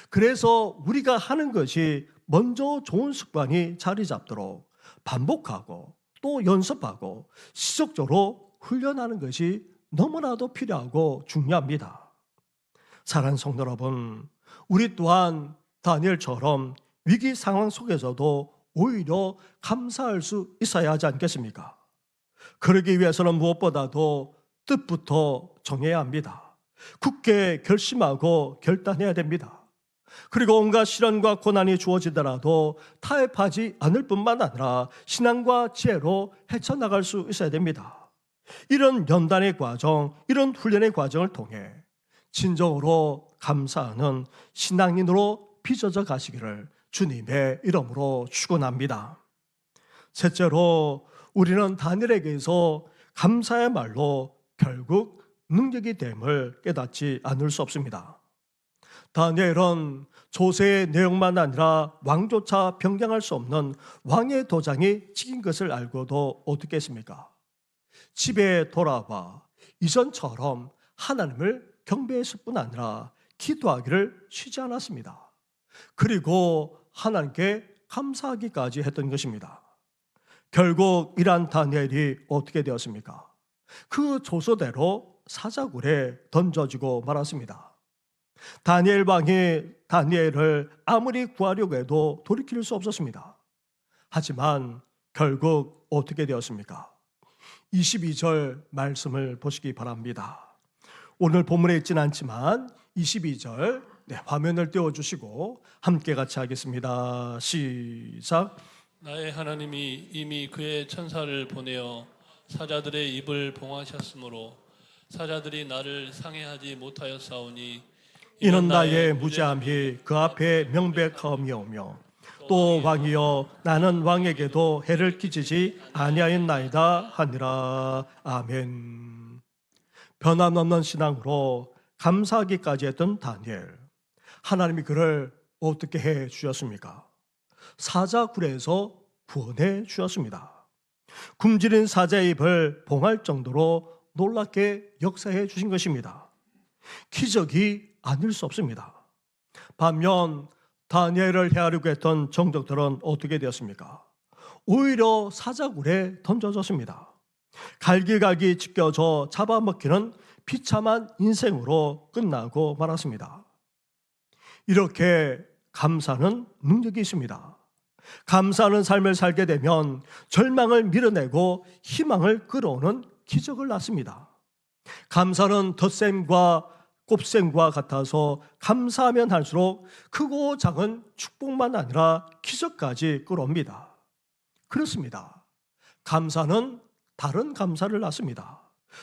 그래서 우리가 하는 것이 먼저 좋은 습관이 자리 잡도록 반복하고 또 연습하고 지속적으로 훈련하는 것이 너무나도 필요하고 중요합니다. 사랑하는 성도 여러분, 우리 또한 다니엘처럼 위기 상황 속에서도 오히려 감사할 수 있어야 하지 않겠습니까? 그러기 위해서는 무엇보다도 뜻부터 정해야 합니다. 굳게 결심하고 결단해야 됩니다. 그리고 온갖 시련과 고난이 주어지더라도 타협하지 않을 뿐만 아니라 신앙과 지혜로 헤쳐나갈 수 있어야 됩니다. 이런 연단의 과정, 이런 훈련의 과정을 통해 진정으로 감사하는 신앙인으로 빚어져 가시기를 주님의 이름으로 축원합니다. 셋째로 우리는 다니엘에게서 감사의 말로 결국 능력이 됨을 깨닫지 않을 수 없습니다. 다니엘은 조세의 내용만 아니라 왕조차 변경할 수 없는 왕의 도장이 찍힌 것을 알고도 어떻게 했습니까? 집에 돌아와 이전처럼 하나님을 경배했을 뿐 아니라 기도하기를 쉬지 않았습니다. 그리고 하나님께 감사하기까지 했던 것입니다. 결국 이러한 다니엘이 어떻게 되었습니까? 그 조서대로 사자굴에 던져지고 말았습니다. 다니엘 왕이 다니엘을 아무리 구하려고 해도 돌이킬 수 없었습니다. 하지만 결국 어떻게 되었습니까? 22절 말씀을 보시기 바랍니다. 오늘 본문에 있지는 않지만 22절 화면을 띄워주시고 함께 같이 하겠습니다. 시작. 나의 하나님이 이미 그의 천사를 보내어 사자들의 입을 봉하셨으므로 사자들이 나를 상해하지 못하였사오니 이는 나의 무죄함이 그 앞에 명백하오며 또 왕이여 나는 왕에게도 해를 끼치지 아니하였나이다 하니라. 아멘. 변함없는 신앙으로 감사하기까지 했던 다니엘, 하나님이 그를 어떻게 해 주셨습니까? 사자굴에서 구원해 주셨습니다. 굶주린 사자의 입을 봉할 정도로 놀랍게 역사해 주신 것입니다. 기적이 아닐 수 없습니다. 반면 다니엘을 헤아리고 했던 정적들은 어떻게 되었습니까? 오히려 사자굴에 던져졌습니다. 갈기갈기 찢겨져 잡아먹히는 비참한 인생으로 끝나고 말았습니다. 이렇게 감사는 능력이 있습니다. 감사하는 삶을 살게 되면 절망을 밀어내고 희망을 끌어오는 기적을 낳습니다. 감사는 덧셈과 곱셈과 같아서 감사하면 할수록 크고 작은 축복만 아니라 기적까지 끌어옵니다. 그렇습니다. 감사는 다른 감사를 낳습니다.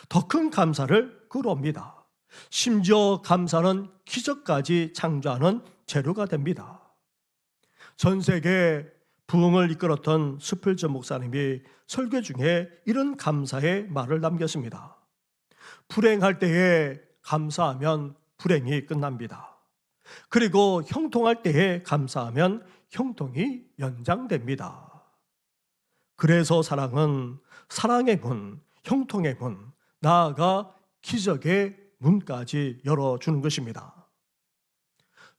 더 큰 감사를 끌어옵니다. 심지어 감사는 기적까지 창조하는 재료가 됩니다. 전 세계 부흥을 이끌었던 스펄전 목사님이 설교 중에 이런 감사의 말을 남겼습니다. 불행할 때에 감사하면 불행이 끝납니다. 그리고 형통할 때에 감사하면 형통이 연장됩니다. 그래서 사랑은 사랑의 문, 형통의 문, 나아가 기적의 문까지 열어주는 것입니다.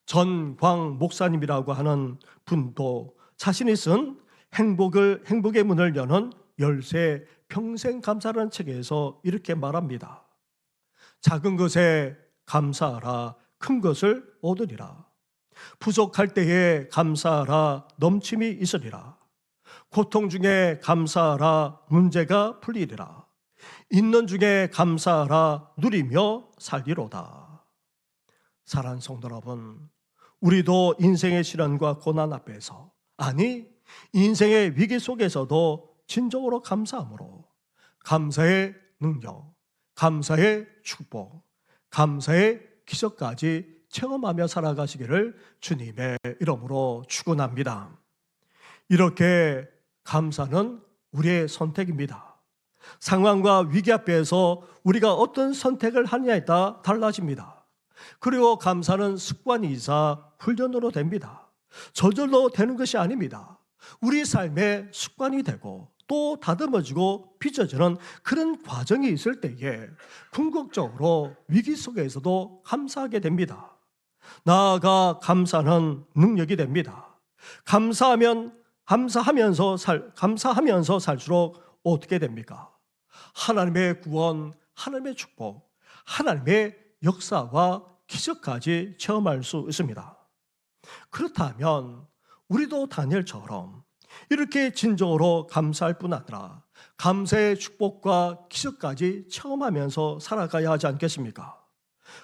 전광 목사님이라고 하는 분도 자신이 쓴 행복의 문을 여는 열쇠 평생 감사라는 책에서 이렇게 말합니다. 작은 것에 감사하라, 큰 것을 얻으리라. 부족할 때에 감사하라, 넘침이 있으리라. 고통 중에 감사하라, 문제가 풀리리라. 있는 중에 감사하라, 누리며 살리로다. 사랑하는 성도 여러분, 우리도 인생의 시련과 고난 앞에서, 아니 인생의 위기 속에서도 진정으로 감사함으로 감사의 능력, 감사의 축복, 감사의 기적까지 체험하며 살아가시기를 주님의 이름으로 축원합니다. 이렇게 감사는 우리의 선택입니다. 상황과 위기 앞에서 우리가 어떤 선택을 하느냐에 따라 달라집니다. 그리고 감사는 습관이자 훈련으로 됩니다. 저절로 되는 것이 아닙니다. 우리 삶의 습관이 되고 또 다듬어지고 빚어지는 그런 과정이 있을 때에 궁극적으로 위기 속에서도 감사하게 됩니다. 나아가 감사는 능력이 됩니다. 감사하면서 살수록 어떻게 됩니까? 하나님의 구원, 하나님의 축복, 하나님의 역사와 기적까지 체험할 수 있습니다. 그렇다면 우리도 다니엘처럼 이렇게 진정으로 감사할 뿐 아니라 감사의 축복과 기적까지 체험하면서 살아가야 하지 않겠습니까?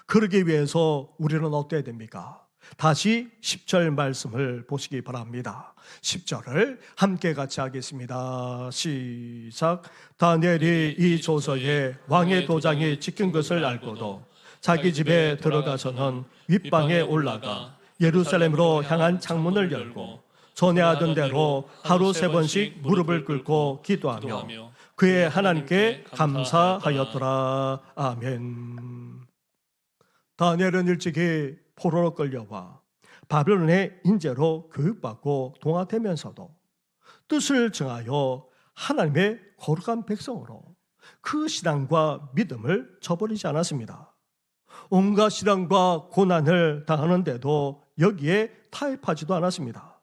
그러기 위해서 우리는 어때야 됩니까? 다시 10절 말씀을 보시기 바랍니다. 10절을 함께 같이 하겠습니다. 시작. 다니엘이 이 조서에 왕의 도장이 찍힌 것을 알고도 자기 집에 들어가서는 윗방에 올라가 예루살렘으로 향한 창문을 열고 전에 하던 대로 하루 3번씩 무릎을 꿇고 기도하며 그의 하나님께 감사하였더라. 아멘. 다니엘은 일찍이 포로로 끌려와 바벨론의 인재로 교육받고 동화되면서도 뜻을 정하여 하나님의 거룩한 백성으로 그 신앙과 믿음을 저버리지 않았습니다. 온갖 시련과 고난을 당하는데도 여기에 타협하지도 않았습니다.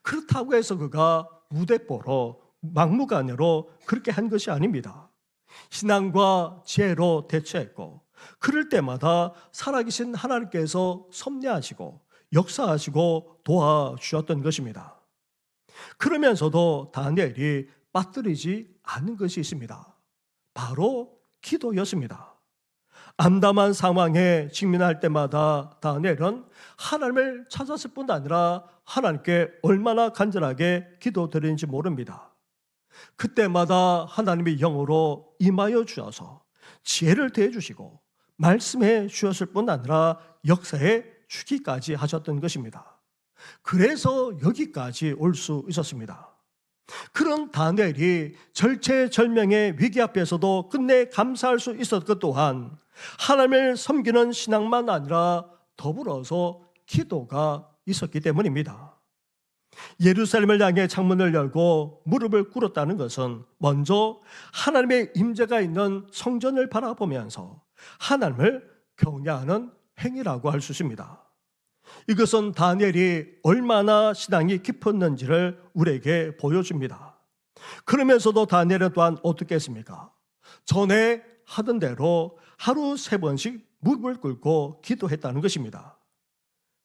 그렇다고 해서 그가 무대뽀로 막무가내로 그렇게 한 것이 아닙니다. 신앙과 지혜로 대처했고 그럴 때마다 살아계신 하나님께서 섭리하시고 역사하시고 도와주셨던 것입니다. 그러면서도 다니엘이 빠뜨리지 않은 것이 있습니다. 바로 기도였습니다. 암담한 상황에 직면할 때마다 다니엘은 하나님을 찾았을 뿐 아니라 하나님께 얼마나 간절하게 기도드리는지 모릅니다. 그때마다 하나님이 영으로 임하여 주셔서 지혜를 더해 주시고 말씀해 주셨을 뿐 아니라 역사에 주기까지 하셨던 것입니다. 그래서 여기까지 올 수 있었습니다. 그런 다니엘이 절체절명의 위기 앞에서도 끝내 감사할 수 있었던 것 또한 하나님을 섬기는 신앙만 아니라 더불어서 기도가 있었기 때문입니다. 예루살렘을 향해 창문을 열고 무릎을 꿇었다는 것은 먼저 하나님의 임재가 있는 성전을 바라보면서 하나님을 경외하는 행위라고 할 수 있습니다. 이것은 다니엘이 얼마나 신앙이 깊었는지를 우리에게 보여줍니다. 그러면서도 다니엘은 또한 어떻게 했습니까? 전에 하던 대로 하루 3번씩 무릎을 꿇고 기도했다는 것입니다.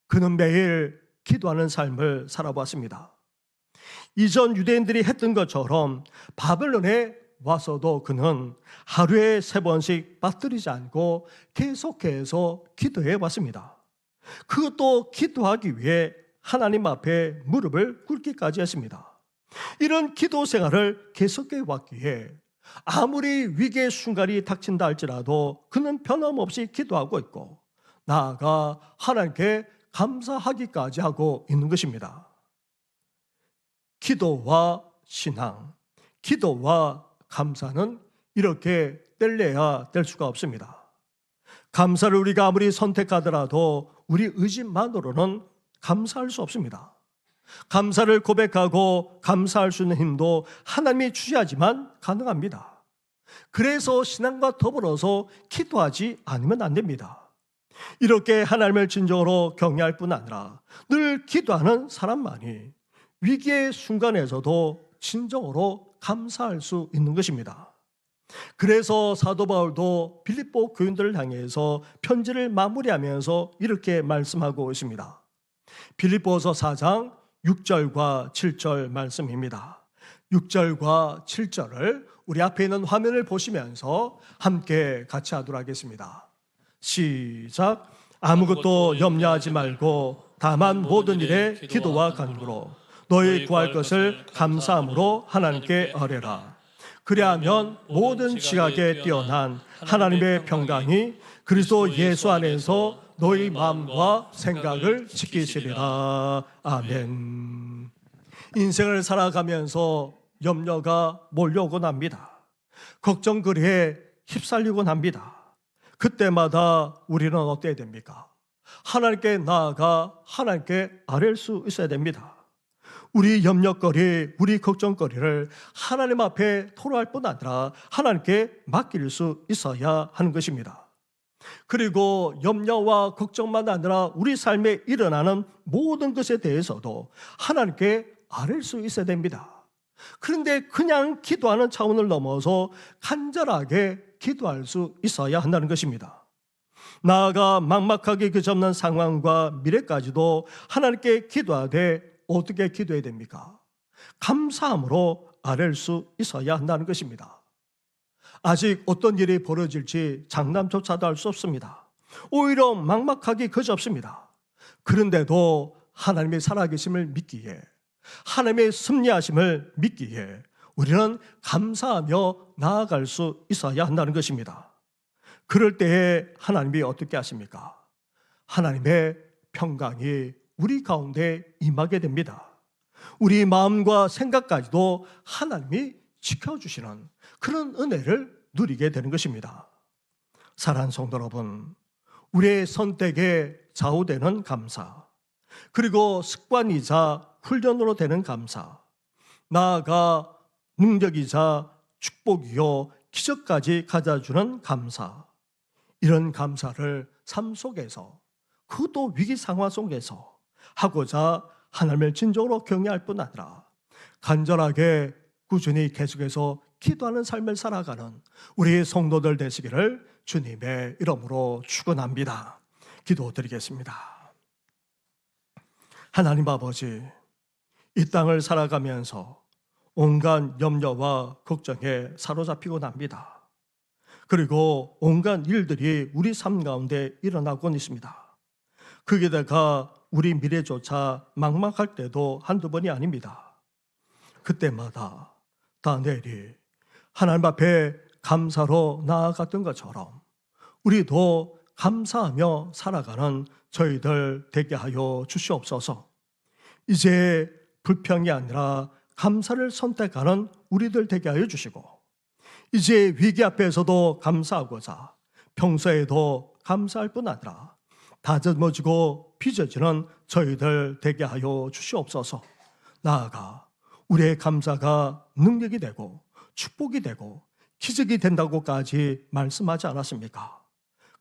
그는 매일 기도하는 삶을 살아왔습니다. 이전 유대인들이 했던 것처럼 바벨론에 와서도 그는 하루에 3번씩 빠뜨리지 않고 계속해서 기도해 왔습니다. 그것도 기도하기 위해 하나님 앞에 무릎을 꿇기까지 했습니다. 이런 기도 생활을 계속해 왔기에 아무리 위기의 순간이 닥친다 할지라도 그는 변함없이 기도하고 있고 나아가 하나님께 감사하기까지 하고 있는 것입니다. 기도와 신앙, 기도와 감사는 이렇게 뗄래야 뗄 수가 없습니다. 감사를 우리가 아무리 선택하더라도 우리 의지만으로는 감사할 수 없습니다. 감사를 고백하고 감사할 수 있는 힘도 하나님이 주셔야지만 가능합니다. 그래서 신앙과 더불어서 기도하지 않으면 안 됩니다. 이렇게 하나님을 진정으로 경외할 뿐 아니라 늘 기도하는 사람만이 위기의 순간에서도 진정으로 감사할 수 있는 것입니다. 그래서 사도 바울도 빌립보 교인들을 향해서 편지를 마무리하면서 이렇게 말씀하고 있습니다. 빌립보서 4장 6절과 7절 말씀입니다. 6절과 7절을 우리 앞에 있는 화면을 보시면서 함께 같이 하도록 하겠습니다. 시작. 아무것도 염려하지 말고 다만 모든 일에 기도와 간구로 너희 구할 것을 감사함으로 하나님께 아뢰라. 그리하면 모든 지각에 뛰어난 하나님의 평강이 그리스도 예수 안에서 너희 마음과 생각을 지키시리라. 아멘. 인생을 살아가면서 염려가 몰려오곤 합니다. 걱정거리에 휩쓸리곤 합니다. 그때마다 우리는 어때야 됩니까? 하나님께 나아가 하나님께 아뢰일 수 있어야 됩니다. 우리 염려거리, 우리 걱정거리를 하나님 앞에 토로할 뿐 아니라 하나님께 맡길 수 있어야 하는 것입니다. 그리고 염려와 걱정만 아니라 우리 삶에 일어나는 모든 것에 대해서도 하나님께 아뢰일 수 있어야 됩니다. 그런데 그냥 기도하는 차원을 넘어서 간절하게 기도할 수 있어야 한다는 것입니다. 나아가 막막하게 그쳐없는 상황과 미래까지도 하나님께 기도하되 어떻게 기도해야 됩니까? 감사함으로 아뢰일 수 있어야 한다는 것입니다. 아직 어떤 일이 벌어질지 장담조차도 할 수 없습니다. 오히려 막막하기 그지없습니다. 그런데도 하나님의 살아계심을 믿기에, 하나님의 승리하심을 믿기에 우리는 감사하며 나아갈 수 있어야 한다는 것입니다. 그럴 때에 하나님이 어떻게 하십니까? 하나님의 평강이 우리 가운데 임하게 됩니다. 우리 마음과 생각까지도 하나님이 지켜주시는 그런 은혜를 누리게 되는 것입니다. 사랑하는 성도 여러분, 우리의 선택에 좌우되는 감사, 그리고 습관이자 훈련으로 되는 감사, 나아가 능력이자 축복이요 기적까지 가져주는 감사, 이런 감사를 삶 속에서, 그것도 위기 상황 속에서 하고자 하나님을 진정으로 경외할 뿐 아니라 간절하게 꾸준히 계속해서 기도하는 삶을 살아가는 우리 성도들 되시기를 주님의 이름으로 축원합니다. 기도드리겠습니다. 하나님 아버지, 이 땅을 살아가면서 온갖 염려와 걱정에 사로잡히곤 합니다. 그리고 온갖 일들이 우리 삶 가운데 일어나곤 있습니다. 거기다가 우리 미래조차 막막할 때도 한두 번이 아닙니다. 그때마다 다니엘이 하나님 앞에 감사로 나아갔던 것처럼 우리도 감사하며 살아가는 저희들 되게 하여 주시옵소서. 이제 불평이 아니라 감사를 선택하는 우리들 되게 하여 주시고, 이제 위기 앞에서도 감사하고자 평소에도 감사할 뿐 아니라 다듬어지고 빚어지는 저희들 되게 하여 주시옵소서. 나아가 우리의 감사가 능력이 되고 축복이 되고 기적이 된다고까지 말씀하지 않았습니까?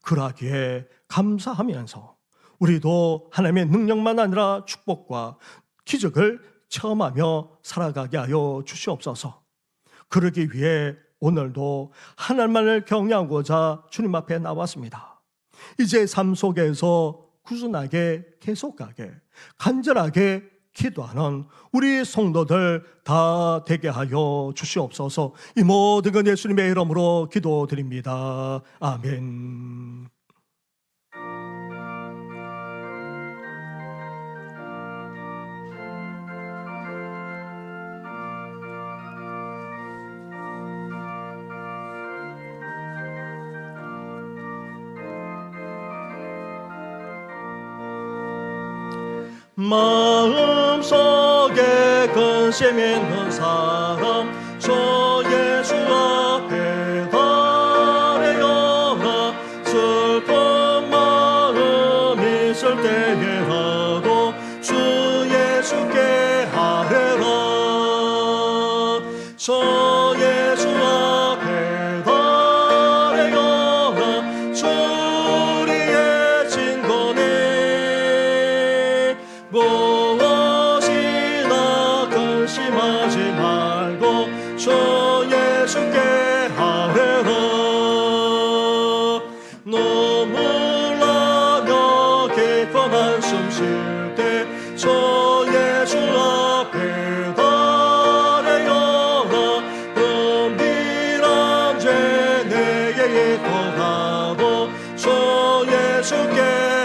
그러기에 감사하면서 우리도 하나님의 능력만 아니라 축복과 기적을 체험하며 살아가게 하여 주시옵소서. 그러기 위해 오늘도 하나님만을 경외하고자 주님 앞에 나왔습니다. 이제 삶 속에서 꾸준하게 계속하게 간절하게 기도하는 우리 성도들 다 되게 하여 주시옵소서. 이 모든 건 예수님의 이름으로 기도드립니다. 아멘. 마음속에 근심 있는 사람 주 예수 앞에 달려라. 슬픈 마음 있을 때에라도 주 예수께 하래라. 주 예수 앞에 달려라. 주 우리의 진거네. 무엇이나 근심하지 말고 주 예수께 하래라. 눈물 나며 깊은 한숨 쉴 때 주 예수 앞에 달려라. 은밀한 죄 내게 있더라도 주 예수께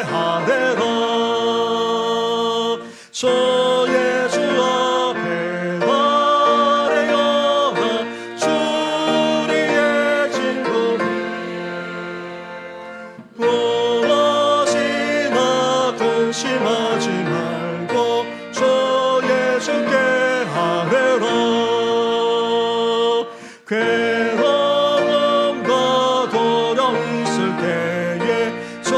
하래라. 주 예수 앞에 달려라. 주 우리의 친구니. 무엇이나 근심하지 말고 주 예수께 하래라. 괴로움과 두려움 있을 때에 주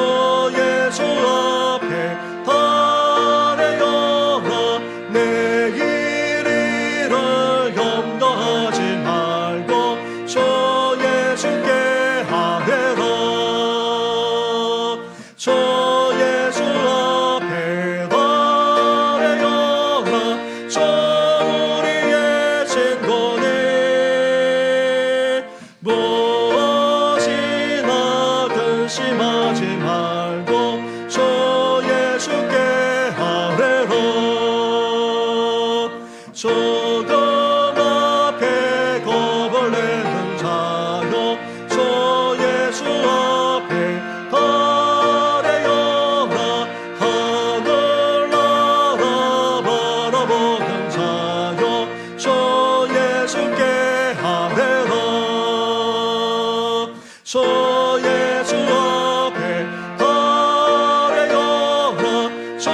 예수 앞에 달려라. 내일을 염려하지 말고 주 예수께 하래라. 주 예수 앞에 달려라. 주 우리의 친구네. 무엇이나 근심하지 말고 주 예수께 하래라. 조금 앞에 겁을 내는 자여 주 예수 앞에 달려라. 하늘 나라 바라보는 자여 주 예수께 하래라. 주 예수 앞에 달려라. 주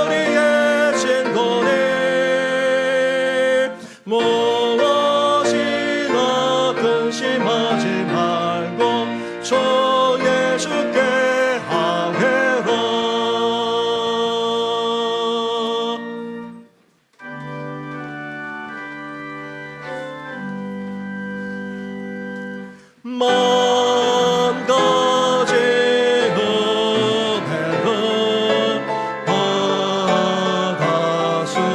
우리의 친구네. 무엇이나 근심하지 말고 주 예수께 하래라. 만 가지 은혜를 받았으니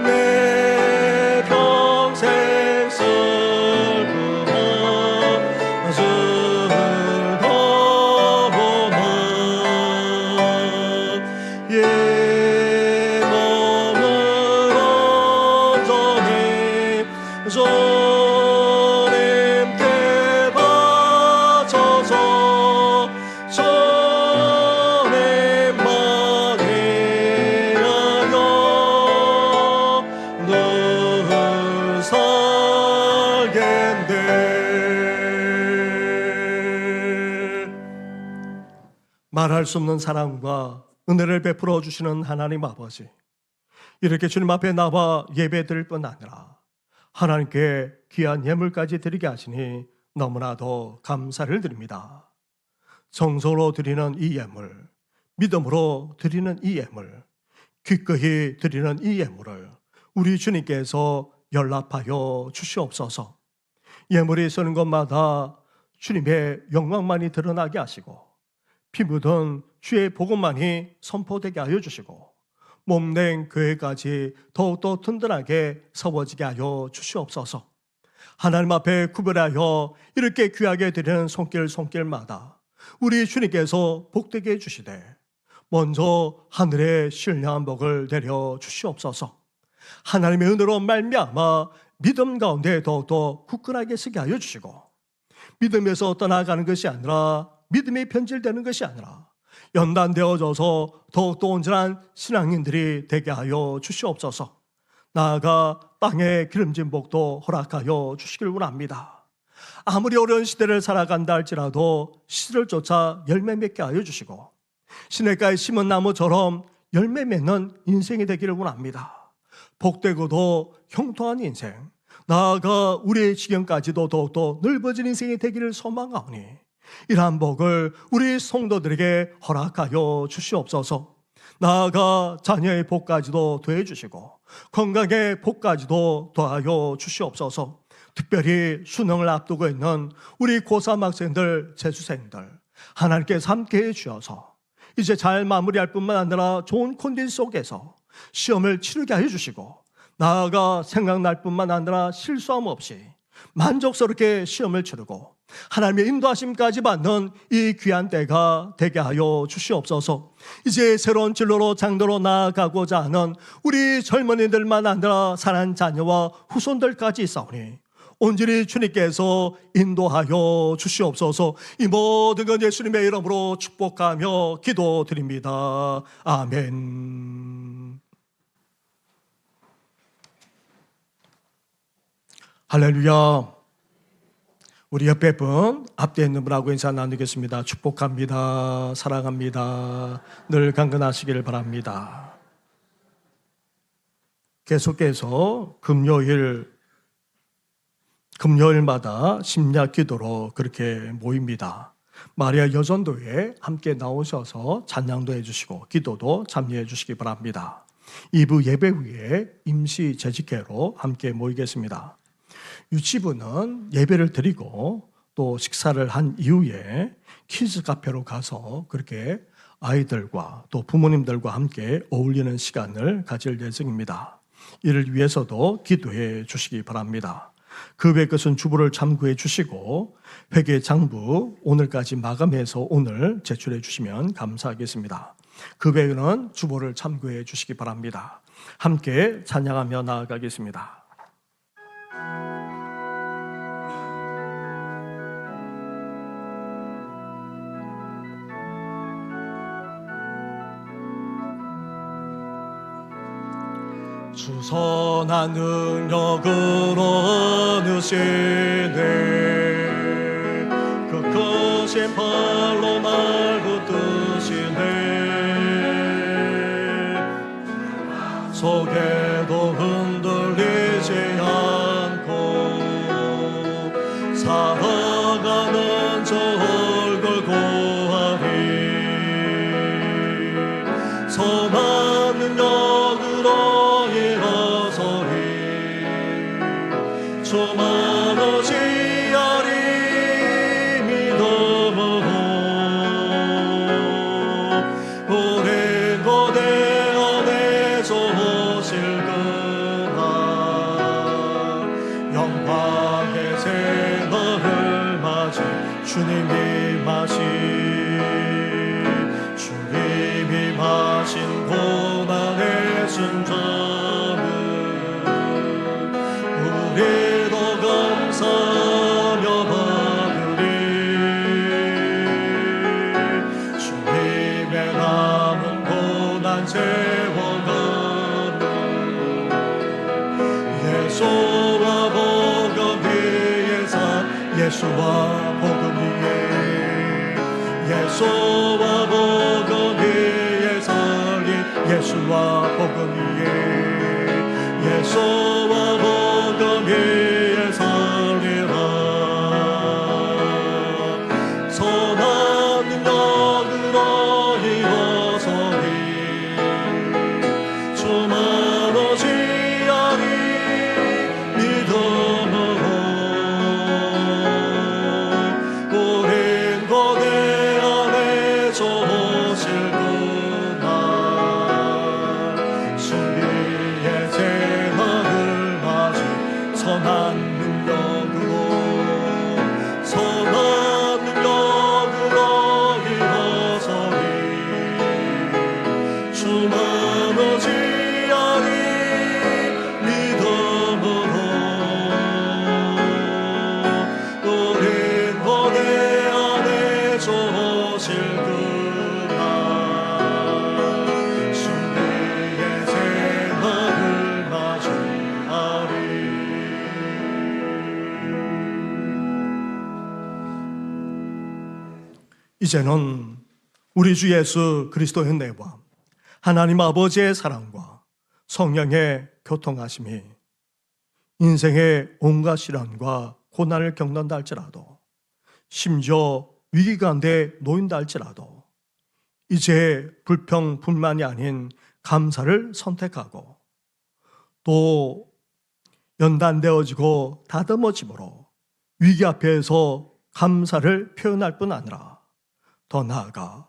내 평생 슬픔은 슬퍼보나 이 몸을 온전히 주님께 바쳐서 주님만 위하여 늘 살겠네. 말할 수 없는 사랑과 은혜를 베풀어 주시는 하나님 아버지, 이렇게 주님 앞에 나와 예배드릴 뿐 아니라 하나님께 귀한 예물까지 드리게 하시니 너무나도 감사를 드립니다. 정성으로 드리는 이 예물, 믿음으로 드리는 이 예물, 기꺼이 드리는 이 예물을 우리 주님께서 연락하여 주시옵소서. 예물이 쓰는 것마다 주님의 영광만이 드러나게 하시고 피 묻은 주의 복음만이 선포되게 하여 주시고 몸된 교회까지 더욱더 든든하게 세워지게 하여 주시옵소서. 하나님 앞에 구별하여 이렇게 귀하게 드리는 손길마다 우리 주님께서 복되게 해주시되 먼저 하늘의 신령한 복을 내려 주시옵소서. 하나님의 은혜로 말미암아 믿음 가운데 더욱더 굳건하게 서게 하여 주시고 믿음에서 떠나가는 것이 아니라 믿음이 변질되는 것이 아니라 연단되어져서 더욱더 온전한 신앙인들이 되게 하여 주시옵소서. 나아가 땅의 기름진 복도 허락하여 주시길 원합니다. 아무리 어려운 시대를 살아간다 할지라도 씨를 쫓아 열매 맺게 하여 주시고 시냇가에 심은 나무처럼 열매 맺는 인생이 되기를 원합니다. 복되고도 형통한 인생, 나아가 우리의 지경까지도 더욱더 넓어진 인생이 되기를 소망하오니 이러한 복을 우리 성도들에게 허락하여 주시옵소서. 나아가 자녀의 복까지도 더해주시고 건강의 복까지도 더하여 주시옵소서. 특별히 수능을 앞두고 있는 우리 고3 학생들, 재수생들 하나님께서 함께해 주셔서 이제 잘 마무리할 뿐만 아니라 좋은 컨디션 속에서 시험을 치르게 하여 주시고 나아가 생각날 뿐만 아니라 실수함 없이 만족스럽게 시험을 치르고 하나님의 인도하심까지 받는 이 귀한 때가 되게 하여 주시옵소서. 이제 새로운 진로로 장로로 나아가고자 하는 우리 젊은이들만 아니라 사랑하는 자녀와 후손들까지 있사오니 온전히 주님께서 인도하여 주시옵소서. 이 모든 건 예수님의 이름으로 축복하며 기도드립니다. 아멘. 할렐루야. 우리 옆에 분, 앞에 있는 분하고 인사 나누겠습니다. 축복합니다. 사랑합니다. 늘 강건하시기를 바랍니다. 계속해서 금요일마다 심야 기도로 그렇게 모입니다. 마리아 여전도에 함께 나오셔서 찬양도 해주시고 기도도 참여해 주시기 바랍니다. 2부 예배 후에 임시 재직회로 함께 모이겠습니다. 유치부는 예배를 드리고 또 식사를 한 이후에 키즈 카페로 가서 그렇게 아이들과 또 부모님들과 함께 어울리는 시간을 가질 예정입니다. 이를 위해서도 기도해 주시기 바랍니다. 그 외 것은 주보를 참고해 주시고 회계 장부 오늘까지 마감해서 오늘 제출해 주시면 감사하겠습니다. 그 외에는 주보를 참고해 주시기 바랍니다. 함께 찬양하며 나아가겠습니다. 주 선한 능력으로 얻으시네 그 크신 팔로 날 붙드시네 속에도 흔들리지 않고 살아가는 저 얼굴 고하리 선한 능력으로 조만호 지하리 믿음으로 오랜 고대 안에서 오실 그날 영광의 새날을 맞이 주님이 마신 고난의 순전은 우리도 감사하며 받으리 주님의 남은 고난 세워가는 예수와 복음 위에 예수와 복음 위에 예수와 복음 위에 살리 예수와 복음 위에 예수와 복음 위에 살리라 선한 능력으로 일어서리 주만 오시하리 믿음으로 이제는 우리 주 예수 그리스도의 은혜와 하나님 아버지의 사랑과 성령의 교통하심이 인생의 온갖 시련과 고난을 겪는다 할지라도, 심지어 위기가 한데 놓인다 할지라도 이제 불평, 불만이 아닌 감사를 선택하고 또 연단되어지고 다듬어짐으로 위기 앞에서 감사를 표현할 뿐 아니라 더 나아가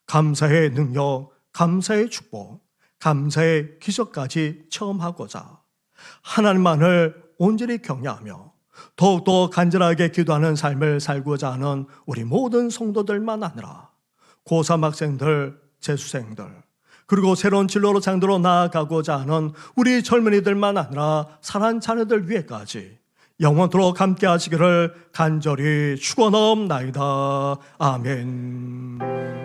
감사의 능력, 감사의 축복, 감사의 기적까지 체험하고자 하나님만을 온전히 경외하며 더욱더 간절하게 기도하는 삶을 살고자 하는 우리 모든 성도들만 아니라 고3 학생들, 재수생들, 그리고 새로운 진로로 장도로 나아가고자 하는 우리 젊은이들만 아니라 사랑하는 자녀들 위에까지 영원토록 함께 하시기를 간절히 축원하옵나이다. 아멘.